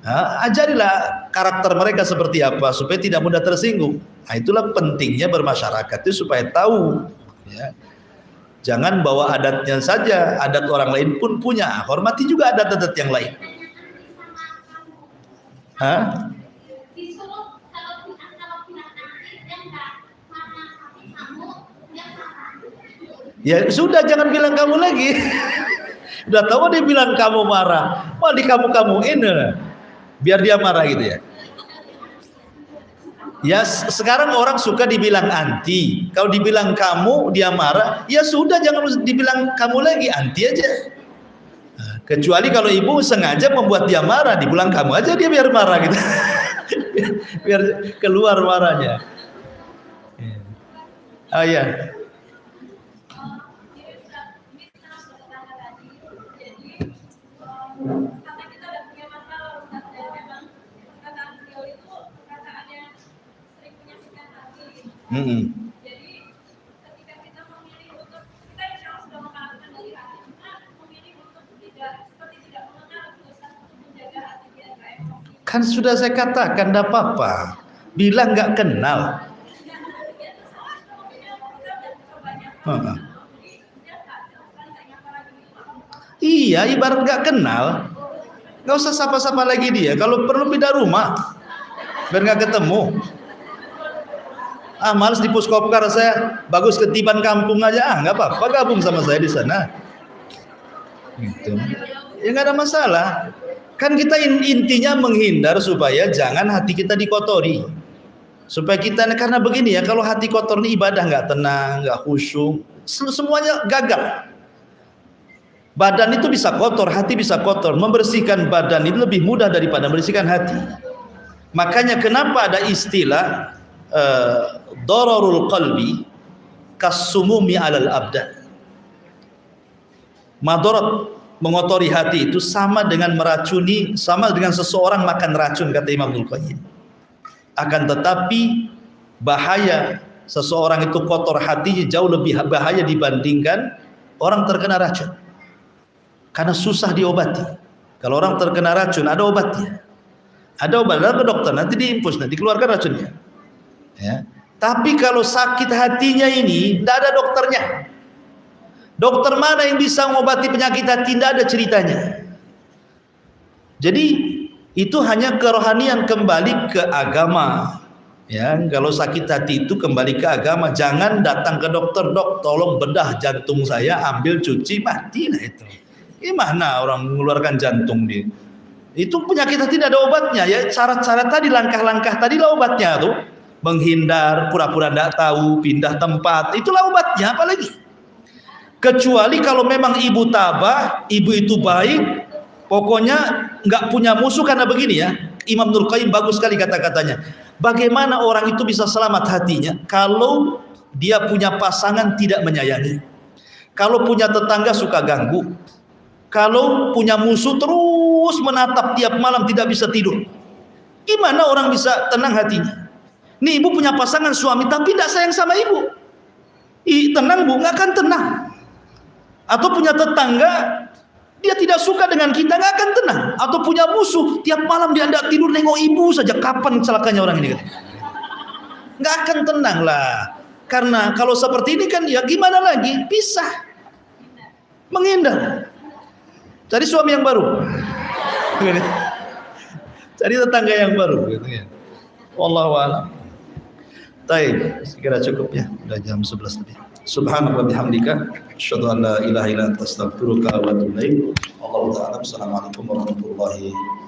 Nah, ajarilah karakter mereka seperti apa supaya tidak mudah tersinggung. Nah itulah pentingnya bermasyarakat itu supaya tahu. Ya. Jangan bawa adatnya saja, adat orang lain pun punya. Hormati juga adat-adat yang lain. Hah? Ya sudah, jangan bilang kamu lagi. Udah tahu dia bilang kamu marah, wah di kamu-kamuin, biar dia marah gitu ya. Ya sekarang orang suka dibilang anti. Kalau dibilang kamu dia marah, ya sudah jangan dibilang kamu lagi, anti aja. Nah, kecuali kalau ibu sengaja membuat dia marah, dibilang kamu aja dia biar marah gitu. biar keluar marahnya. Oh ya. Kata kita udah punya masalah Ustaz, dan memang perkataan beliau itu perkataan yang sering menyakitkan hati. Jadi ketika kita memilih untuk, kita insya Allah sudah mengalahkan dari hati, kita memilih untuk tidak mengenal Ustaz, untuk menjaga hati biar nggak emosi. Kan sudah saya katakan, tidak apa-apa. Bilang nggak kenal. Iya, ibarat nggak kenal, nggak usah sapa-sapa lagi dia. Kalau perlu pindah rumah, biar nggak ketemu. Males di Puskopkar saya, bagus ketiban kampung aja. Nggak apa-apa, gabung sama saya di sana. Gitu. Ya nggak ada masalah. Kan kita intinya menghindar supaya jangan hati kita dikotori. Supaya kita, karena begini ya, kalau hati kotor ini ibadah nggak tenang, nggak khusyuk, semuanya gagal. Badan itu bisa kotor, hati bisa kotor. Membersihkan badan itu lebih mudah daripada membersihkan hati. Makanya kenapa ada istilah dararul qalbi kasumumi alal abdan. Madarat mengotori hati itu sama dengan meracuni, sama dengan seseorang makan racun, kata Imam Ibnu Qayyim. Akan tetapi bahaya seseorang itu kotor hatinya jauh lebih bahaya dibandingkan orang terkena racun. Karena susah diobati. Kalau orang terkena racun ada obatnya. Ada obat, ada ke dokter, nanti diinfus, nanti dikeluarkan racunnya. Ya. Tapi kalau sakit hatinya ini tidak ada dokternya. Dokter mana yang bisa mengobati penyakit hati? Tidak ada ceritanya. Jadi itu hanya kerohanian kembali ke agama. Ya, kalau sakit hati itu kembali ke agama. Jangan datang ke dokter, dok, tolong bedah jantung saya, ambil cuci, mati lah itu. Gimana orang mengeluarkan jantung dia? Itu penyakit hati tidak ada obatnya. Ya, syarat-syarat tadi, langkah-langkah tadi lah obatnya tuh. Menghindar, pura-pura tidak tahu, pindah tempat, itulah obatnya. Apalagi? Kecuali kalau memang ibu tabah, ibu itu baik, pokoknya nggak punya musuh. Karena begini ya, Imam Nurul Qayyim bagus sekali kata-katanya. Bagaimana orang itu bisa selamat hatinya kalau dia punya pasangan tidak menyayangi, kalau punya tetangga suka ganggu, kalau punya musuh terus menatap tiap malam tidak bisa tidur. Gimana orang bisa tenang hatinya? Nih ibu punya pasangan suami tapi tidak sayang sama ibu, tenang bu? Nggak akan tenang. Atau punya tetangga dia tidak suka dengan kita, nggak akan tenang. Atau punya musuh, tiap malam dia tidak tidur nengok ibu saja. Kapan celakanya orang ini? Nggak akan tenang lah. Karena kalau seperti ini kan ya gimana lagi? Pisah, menghindar, cari suami yang baru, cari tetangga yang baru. Wallahu a'lam. Baik, sekira cukup ya. Sudah jam 11 lebih. Subhanallah bihamdika asyhadu an la ilaha illa anta astaghfiruka wa atubu ilaik. Wallahu ta'ala. Assalamualaikum warahmatullahi